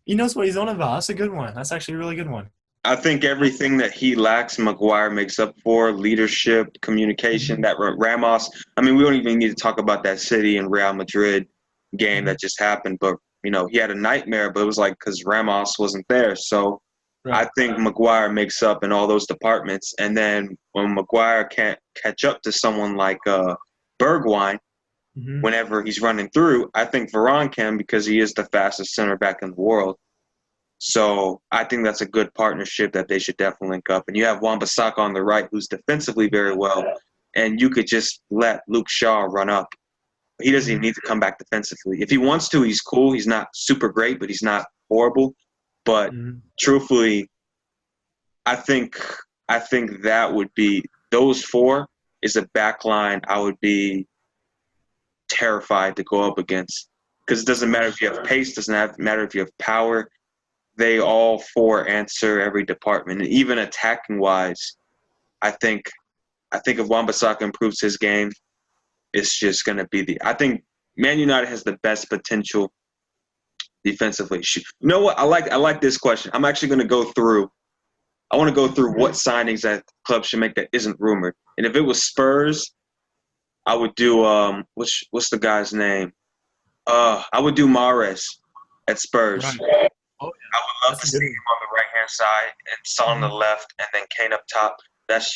He knows what he's on about. That's a good one. That's actually a really good one. I think everything that he lacks, Maguire makes up for: leadership, communication. That Ramos. I mean, we don't even need to talk about that City and Real Madrid game that just happened. But he had a nightmare. But it was like because Ramos wasn't there. So right. I think Maguire makes up in all those departments. And then when Maguire can't catch up to someone like Bergwijn, whenever he's running through, I think Varane can because he is the fastest center back in the world. So I think that's a good partnership that they should definitely link up. And you have Wan-Bissaka on the right, who's defensively very well, and you could just let Luke Shaw run up. He doesn't even need to come back defensively. If he wants to, he's cool. He's not super great, but he's not horrible. But truthfully, I think that would be those four is a back line I would be terrified to go up against, because it doesn't matter if you have pace, doesn't matter if you have power. They all four answer every department, and even attacking wise, I think if Wan-Bissaka improves his game, it's just going to be I think Man United has the best potential defensively. You know what? I like this question. I'm actually going to go through. I want to go through what signings that the club should make that isn't rumored. And if it was Spurs, I would do what's the guy's name? I would do Mahrez at Spurs. Right. Oh, yeah. I would love to see him on the right-hand side and Son on the left, and then Kane up top. That's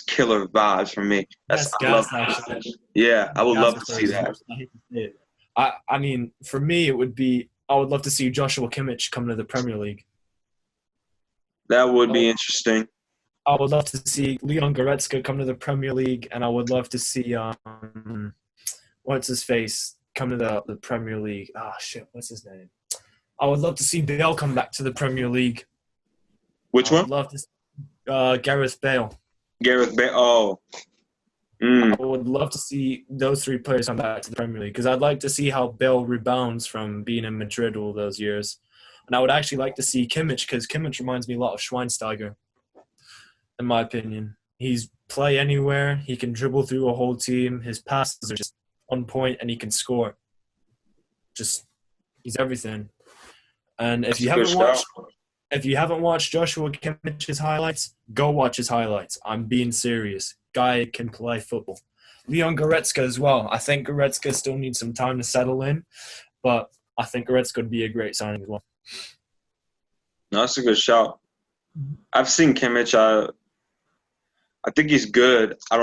killer vibes for me. Yeah, I would love to see that. I mean, for me, it would be I would love to see Joshua Kimmich come to the Premier League. That would be interesting. I would love to see Leon Goretzka come to the Premier League, and I would love to see what's his face come to the Premier League. Ah, shit, what's his name? I would love to see Bale come back to the Premier League. Which one? I would love to see, Gareth Bale. Gareth Bale. Oh. I would love to see those three players come back to the Premier League, because I'd like to see how Bale rebounds from being in Madrid all those years. And I would actually like to see Kimmich, because Kimmich reminds me a lot of Schweinsteiger, in my opinion. He's play anywhere. He can dribble through a whole team. His passes are just on point, and he can score. He's everything. And if you haven't watched Joshua Kimmich's highlights, go watch his highlights. I'm being serious. Guy can play football. Leon Goretzka as well. I think Goretzka still needs some time to settle in, but I think Goretzka would be a great signing as well. No, that's a good shout. I've seen Kimmich. I think he's good. I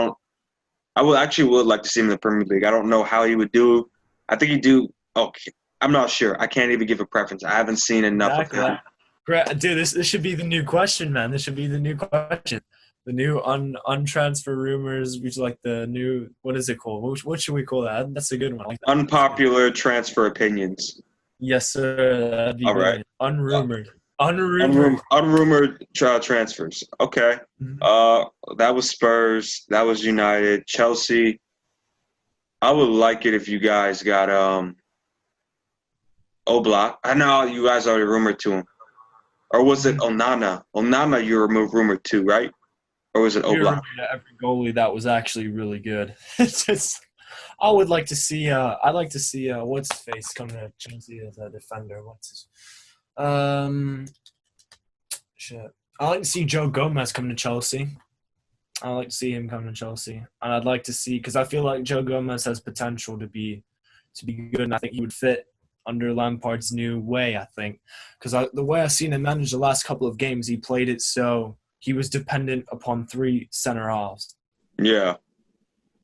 would like to see him in the Premier League. I don't know how he would do. I think he'd do okay. I'm not sure. I can't even give a preference. I haven't seen enough of him. Great. Dude, this should be the new question, man. This should be the new question. The new untransfer rumors, which is like the new, what is it called? What should we call that? That's a good one. Like Unpopular transfer opinions. Yes, sir. That'd be all right. Unrumored. Unrumored transfers. Okay. That was Spurs. That was United. Chelsea. I would like it if you guys got Oblak. I know you guys already rumored to him. Or was it Onana? Onana you rumored to, right? Or was it Oblak? Every goalie that was actually really good. It's just, I would like to see. I'd like to see what's his face come to Chelsea as a defender. Shit. I like to see Joe Gomez come to Chelsea. I like to see him come to Chelsea, and I'd like to see, because I feel like Joe Gomez has potential to be good, and I think he would fit under Lampard's new way. I think because the way I've seen him manage the last couple of games, he played it so he was dependent upon three center halves. Yeah,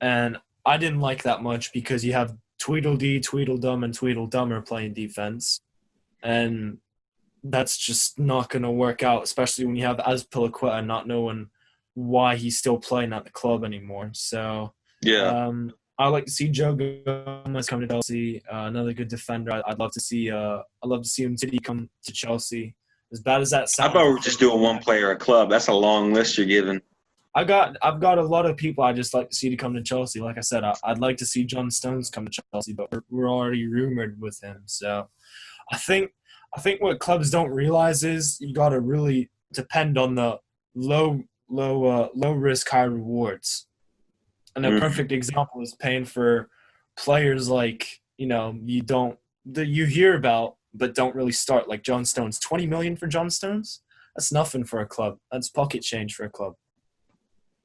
and I didn't like that much, because you have Tweedledee, Tweedledum, and Tweedledummer playing defense, and that's just not going to work out, especially when you have Azpilicueta not knowing why he's still playing at the club anymore. So yeah, I like to see Joe Gomez come to Chelsea, another good defender. I'd love to see Umtiti come to Chelsea. As bad as that sounds, I thought we were just doing one player a club. That's a long list you're giving. I've got a lot of people I just like to see to come to Chelsea. Like I said, I'd like to see John Stones come to Chelsea, but we're already rumored with him. So I think what clubs don't realize is you got to really depend on the low risk, high rewards. And a perfect example is paying for players like, you hear about but don't really start, like John Stones. 20 million for John Stones? That's nothing for a club. That's pocket change for a club.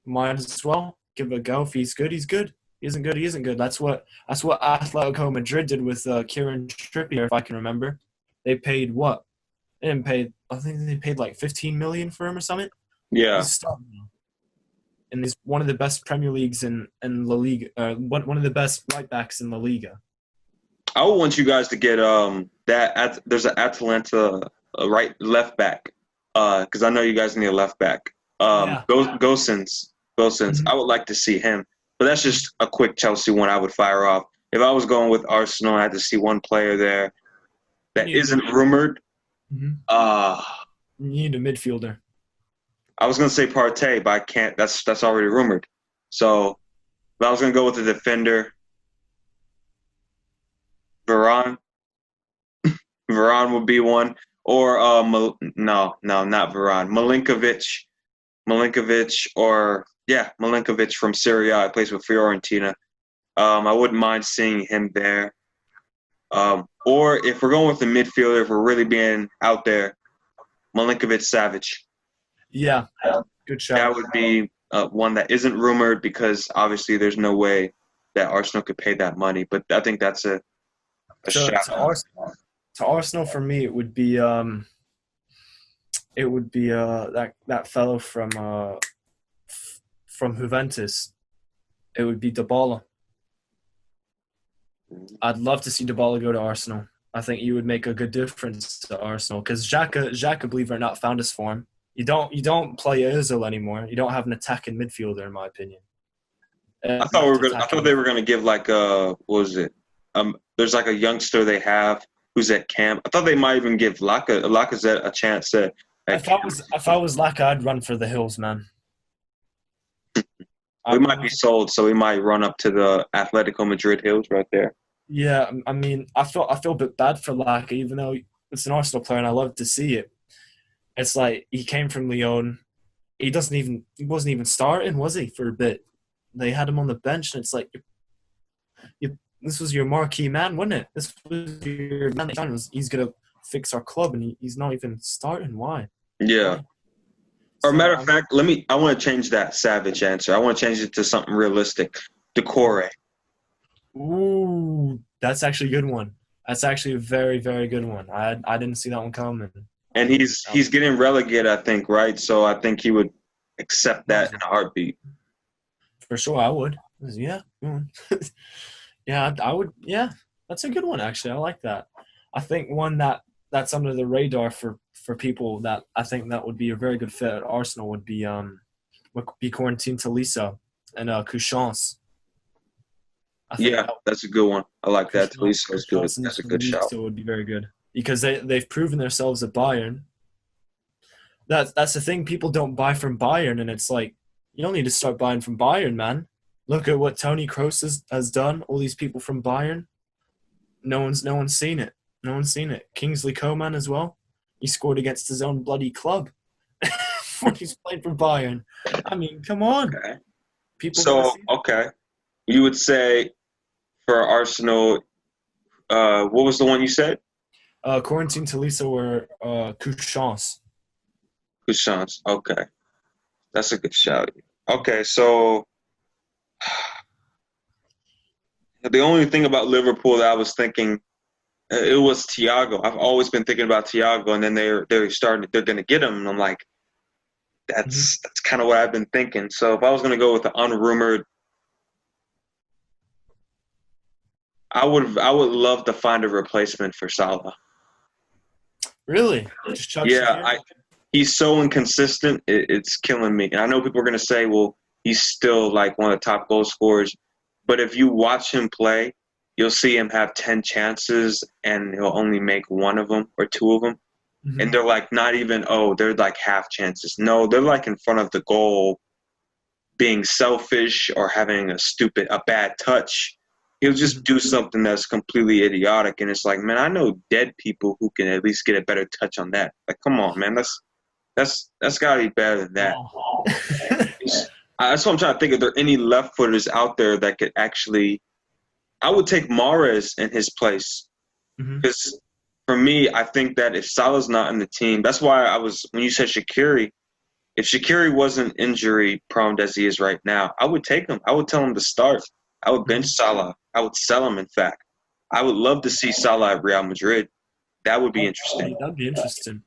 Might as well give it a go. If he's good, he's good. He isn't good, he isn't good. That's what Atletico Madrid did with Kieran Trippier, if I can remember. They paid what? I think they paid like 15 million for him or something. Yeah. He's starting now. And he's one of the best Premier Leagues in La Liga. One of the best right backs in La Liga. I would want you guys to get there's an Atalanta left back. Because I know you guys need a left back. Yeah. Gosens. Mhm. I would like to see him, but that's just a quick Chelsea one I would fire off. If I was going with Arsenal, I had to see one player there You that need, isn't rumored. mhm. Uh, You need a midfielder. I was gonna say Partey, but I can't. That's already rumored. So if I was gonna go with the defender, Varane. Varane would be one, or no, not Varane. Milinkovic, or yeah, Milinkovic from Serie A. He plays with Fiorentina. I wouldn't mind seeing him there. Or if we're going with the midfielder, if we're really being out there, Milinkovic Savage. Yeah. Good That shout. would be one that isn't rumored because obviously there's no way that Arsenal could pay that money. But I think that's a To shot. to Arsenal, to Arsenal for me, it would be that fellow from Juventus. It would be Dybala. I'd love to see Dybala go to Arsenal. I think you would make a good difference to Arsenal because Xhaka, believe it or not, found his form. You don't play Özil anymore. You don't have an attacking midfielder, in my opinion. Left I thought attacking they midfielder. were gonna give like a what was it? There's like a youngster they have who's at camp. I thought they might even give Lacazette a chance at camp. If I was Laka, I'd run for the hills, man. We I'd might run be for, sold, so we might run up to the Atletico Madrid hills right there. yeah, I mean, I feel a bit bad for Laka, even though it's an Arsenal player and I love to see it. It's like he came from Lyon. He wasn't even starting, was he, for a bit? They had him on the bench, and it's like this was your marquee man, wasn't it? This was your man. He's gonna fix our club, and he's not even starting. Why? Yeah. Why? Or So matter of fact, I want to change that savage answer. I want to change it to something realistic. Decore. ooh, that's actually a good one. That's actually a very, very good one. I didn't see that one coming. And he's getting relegated, I think, right? So I think he would accept that in a heartbeat. For sure, I would. Yeah, yeah, I would. Yeah, that's a good one. Actually, I like that. I think one that's under the radar for people that I think that would be a very good fit at Arsenal would be Quarantine Tolisso and Couchance. I think Yeah, that's a good one. I like that. Taliso's good. Couchance and That's a good shout. Tolisso would be very good because they've proven themselves at Bayern. That's the thing. People don't buy from Bayern, and it's like you don't need to start buying from Bayern, man. Look at what Tony Kroos has done. All these people from Bayern. No one's seen it. No one's seen it. Kingsley Coman as well. He scored against his own bloody club when he's playing for Bayern. I mean, come on. Okay. People gotta So see okay, you would say for Arsenal, what was the one you said? it. Quarantine Tolisso or Couchance. Couchance. Okay, that's a good shout. Okay, so the only thing about Liverpool that I was thinking it was Thiago. I've always been thinking about Thiago, and then they're going to get him, and I'm like, Mm-hmm. that's kind of what I've been thinking. So if I was going to go with the unrumored, I would love to find a replacement for Salah. Really? Just Chuck Yeah, Schuster? he's so inconsistent. It's killing me. And I know people are going to say, well, he's still like one of the top goal scorers. But if you watch him play, you'll see him have 10 chances and he'll only make one of them or two of them. And Mm-hmm. they're like not even, they're like half chances. No, they're like in front of the goal being selfish or having a bad touch. He'll just do something that's completely idiotic. And it's like, man, I know dead people who can at least get a better touch on that. Like, come on, man. That's got to be better than that. Oh. That's what I'm trying to think. Are there any left footers out there that could actually? I would take Mahrez in his place Mm-hmm. because for me, I think that if Salah's not in the team, that's why when you said Shaqiri. If Shaqiri wasn't injury prone as he is right now, I would take him. I would tell him to start. I would bench Salah. I would sell him. In fact, I would love to see Salah at Real Madrid. That would be interesting. That'd be interesting.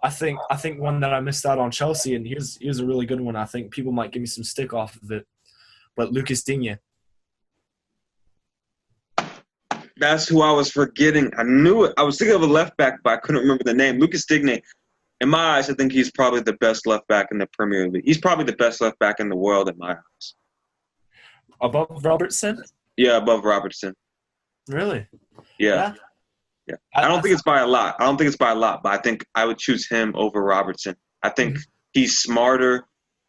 I think one that I missed out on Chelsea, and here's a really good one. I think people might give me some stick off of it, but Lucas Digne. That's who I was forgetting. I knew it. I was thinking of a left back, but I couldn't remember the name. Lucas Digne. In my eyes, I think he's probably the best left back in the Premier League. He's probably the best left back in the world in my eyes. Above Robertson? Yeah, above Robertson. Really? Yeah. Yeah. I don't think it's by a lot. But I think I would choose him over Robertson. I think he's smarter,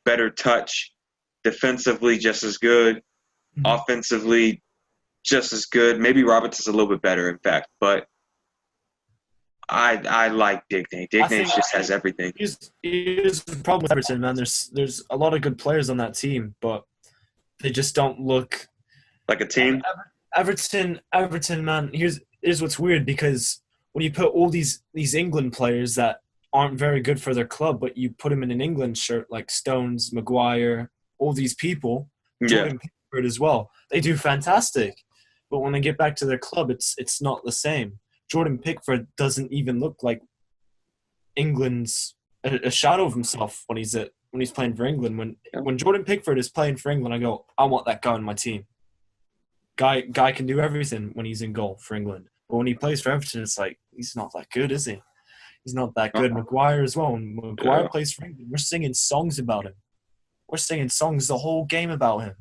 better touch, defensively just as good, offensively just as good. Maybe Robertson's a little bit better, in fact, but I like Digne. Digne just has everything. Here's the problem with Everton, man. There's a lot of good players on that team, but they just don't look like a team. Everton, man. Here's what's weird, because when you put all these England players that aren't very good for their club, but you put them in an England shirt, like Stones, Maguire, all these people, Jordan Pickford as well, they do fantastic. But when they get back to their club, it's not the same. Jordan Pickford doesn't even look like England's a shadow of himself when he's playing for England. When Jordan Pickford is playing for England, I go, I want that guy on my team. Guy can do everything when he's in goal for England. But when he plays for Everton, it's like, he's not that good, is he? He's not that good. Maguire as well. When Maguire plays for England, we're singing songs about him. We're singing songs the whole game about him.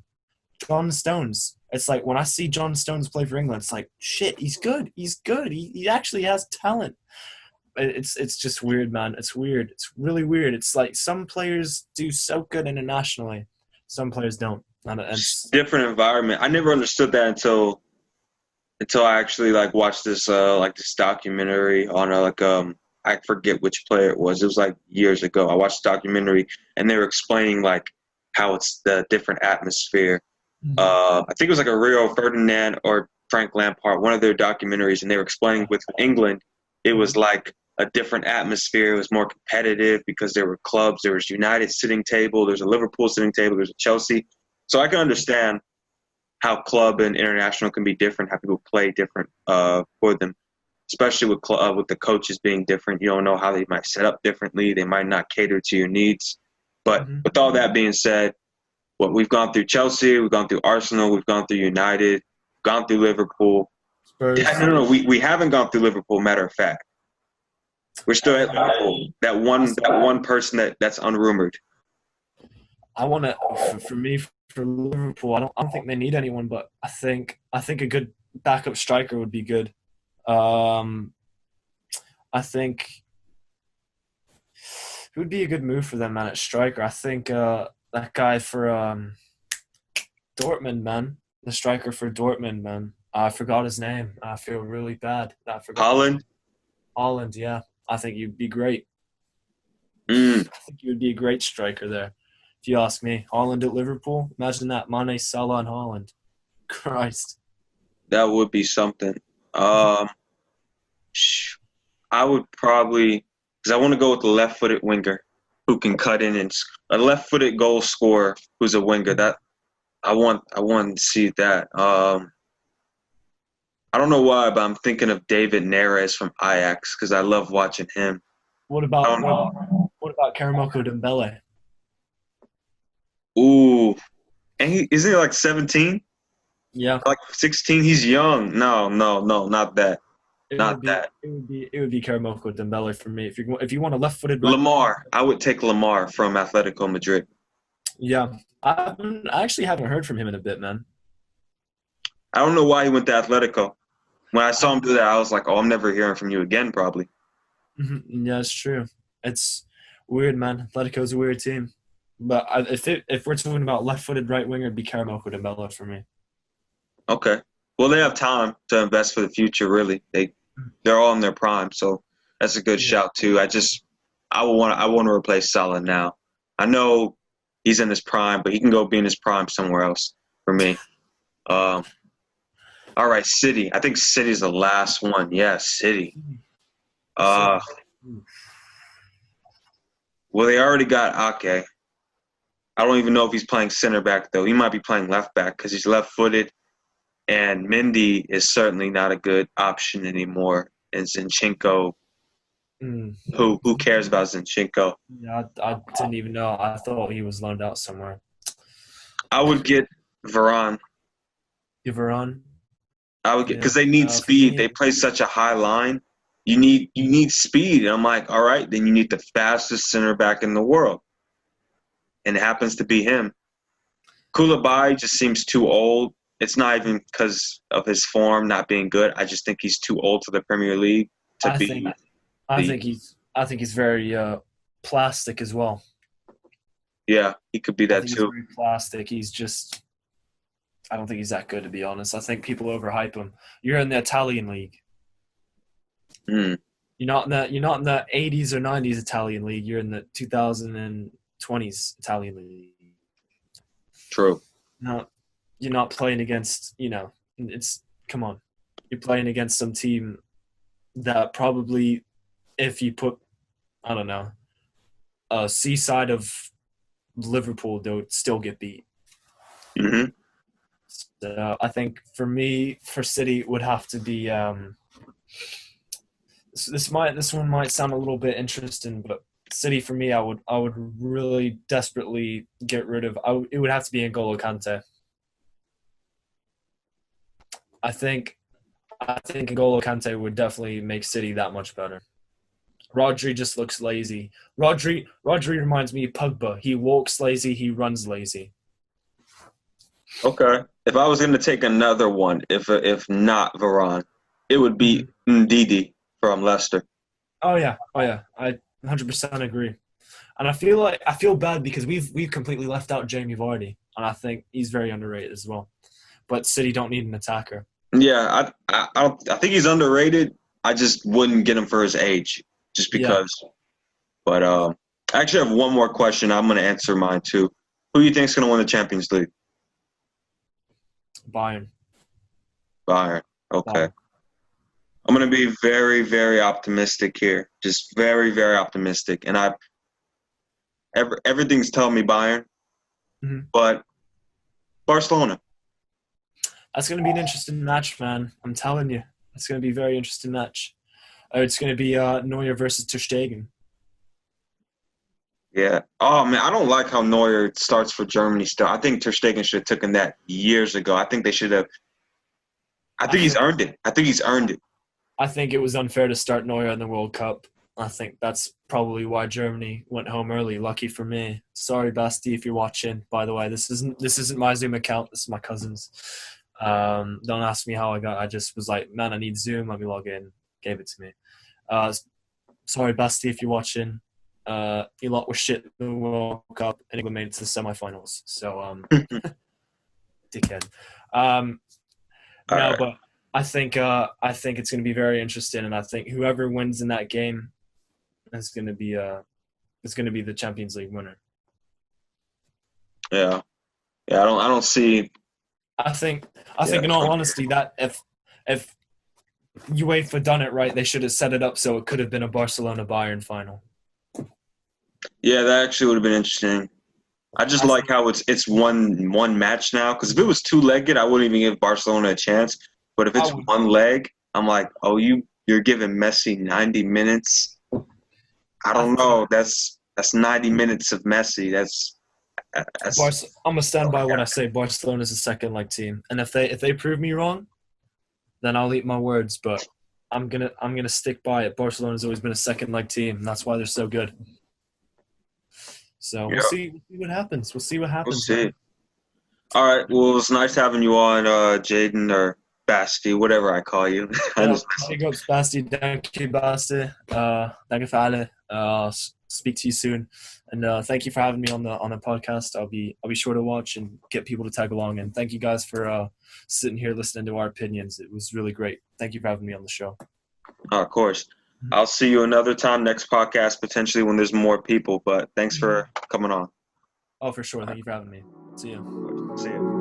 John Stones. It's like, when I see John Stones play for England, it's like, shit, he's good. He's good. He actually has talent. It's just weird, man. It's weird. It's really weird. It's like some players do so good internationally. Some players don't. And it's different environment. I never understood that until I actually watched this this documentary on I forget which player it was. It was years ago. I watched the documentary and they were explaining how it's the different atmosphere. I think it was a Rio Ferdinand or Frank Lampard, one of their documentaries, and they were explaining with England, it was a different atmosphere. It was more competitive because there were clubs. There was United sitting table. There's a Liverpool sitting table. There's a Chelsea. So I can understand how club and international can be different, how people play different for them, especially with the coaches being different. You don't know how they might set up differently. They might not cater to your needs. But with all that being said, we've gone through Chelsea, we've gone through Arsenal, we've gone through United, gone through Liverpool. Spurs. No, we haven't gone through Liverpool, matter of fact. We're still at Liverpool. That one person that's unrumored. I want to, for Liverpool, I don't think they need anyone, but I think a good backup striker would be good. I think it would be a good move for them, man, at striker. I think that guy for Dortmund, man, the striker for Dortmund, man. I forgot his name. I feel really bad. Holland, yeah. I think you'd be great. I think you would be a great striker there, if you ask me. Holland at Liverpool. Imagine that. Mane, Salah, and Holland. Christ. That would be something. I would probably, because I want to go with the left-footed winger who can cut in, and a left-footed goal scorer who's a winger. That I want to see that. I don't know why, but I'm thinking of David Neres from Ajax because I love watching him. What about Karamoko Dembele? Ooh, and isn't he 17? Yeah, 16. He's young. No, not that. It would be Karamoko Dembele for me. If you want a left-footed Lamar, I would take Lamar from Atletico Madrid. Yeah, I actually haven't heard from him in a bit, man. I don't know why he went to Atletico. When I saw him do that, I was like, "Oh, I'm never hearing from you again." Probably. Yeah, it's true. It's weird, man. Atletico's a weird team. But if we're talking about left-footed right winger, it'd be Karamoko Dembele for me. Okay. Well, they have time to invest for the future. Really, they're all in their prime, so that's a good shout too. I want to replace Salah now. I know he's in his prime, but he can go be in his prime somewhere else for me. All right, City. I think City's the last one. Yeah, City. Well, they already got Ake. I don't even know if he's playing center back, though. He might be playing left back because he's left-footed. And Mendy is certainly not a good option anymore. And Zinchenko, who cares about Zinchenko? Yeah, I didn't even know. I thought he was loaned out somewhere. I would get Varane. You Varane? I would get Yeah. because they need For speed. me, They play such a high line. You need speed. And I'm like, all right, then you need the fastest center back in the world, and it happens to be him. Koulibaly just seems too old. It's not even because of his form not being good. I just think he's too old for the Premier League to I be think I the. think he's very plastic as well. Yeah, he could be I that think he's too. very plastic. I don't think he's that good, to be honest. I think people overhype him. You're in the Italian league. Mm, You're not in the 80s or 90s Italian league. You're in the 2020s Italian league. true. Not you're not playing against, come on. You're playing against some team that probably, if you put, I don't know, a seaside of Liverpool, they would still get beat. Hmm. So I think for me, for City, would have to be. This one might sound a little bit interesting, but City for me, I would really desperately get rid of. It would have to be N'Golo Kante. I think N'Golo Kante would definitely make City that much better. Rodri just looks lazy. Rodri reminds me of Pogba. He walks lazy. He runs lazy. Okay. If I was going to take another one, if not Varane, it would be Ndidi from Leicester. Oh yeah. I 100% agree. And I feel bad because we've completely left out Jamie Vardy, and I think he's very underrated as well. But City don't need an attacker. Yeah, I think he's underrated. I just wouldn't get him for his age, just Yeah, because. But I actually have one more question. I'm going to answer mine too. Who do you think is going to win the Champions League? Bayern. Bayern. Okay. Bayern. I'm going to be very, very optimistic here. Just very, very optimistic. And everything's telling me Bayern, Mhm. but Barcelona. That's going to be an interesting match, man. I'm telling you, it's going to be a very interesting match. It's going to be Neuer versus Ter Stegen. Yeah. Oh man, I don't like how Neuer starts for Germany still. I think Ter Stegen should have taken that years ago. I think they should have. I think he's earned it. I think he's earned it. I think it was unfair to start Neuer in the World Cup. I think that's probably why Germany went home early. Lucky for me. Sorry, Basti, if you're watching. By the way, this isn't my Zoom account. This is my cousin's. Don't ask me how I got. I just was like, man, I need Zoom. Let me log in. Gave it to me. Sorry, Basti, if you're watching. You lot were shit in the World Cup, and England made it to the semifinals. So, dickhead. All right. But I think it's going to be very interesting, and I think whoever wins in that game is going to be the Champions League winner. Yeah. Yeah. I don't see. I think in all honesty that if UEFA done it right, they should have set it up so it could have been a Barcelona Bayern final. Yeah, that actually would have been interesting. I just like how it's one match now. Because if it was two-legged, I wouldn't even give Barcelona a chance. But if it's one leg, I'm like, oh, you're giving Messi 90 minutes. I don't know. That's 90 minutes of Messi. That's I'm gonna stand by what I say. Barcelona is a second leg team, and if they prove me wrong, then I'll eat my words. But I'm gonna stick by it. Barcelona's always been a second leg team, and that's why they're so good. So we'll see what happens. We'll see what happens. We'll see. All right. Well, it was nice having you on, Jaden or Basti, whatever I call you. Big ups, Basti. Thank you, Basti. Danke für alle. Speak to you soon, and thank you for having me on the podcast. I'll be sure to watch and get people to tag along. And thank you guys for sitting here listening to our opinions. It was really great. Thank you for having me on the show. Of course. I'll see you another time, next podcast, potentially when there's more people. But thanks for coming on. Oh, for sure. Thank you for having me. See you. See you.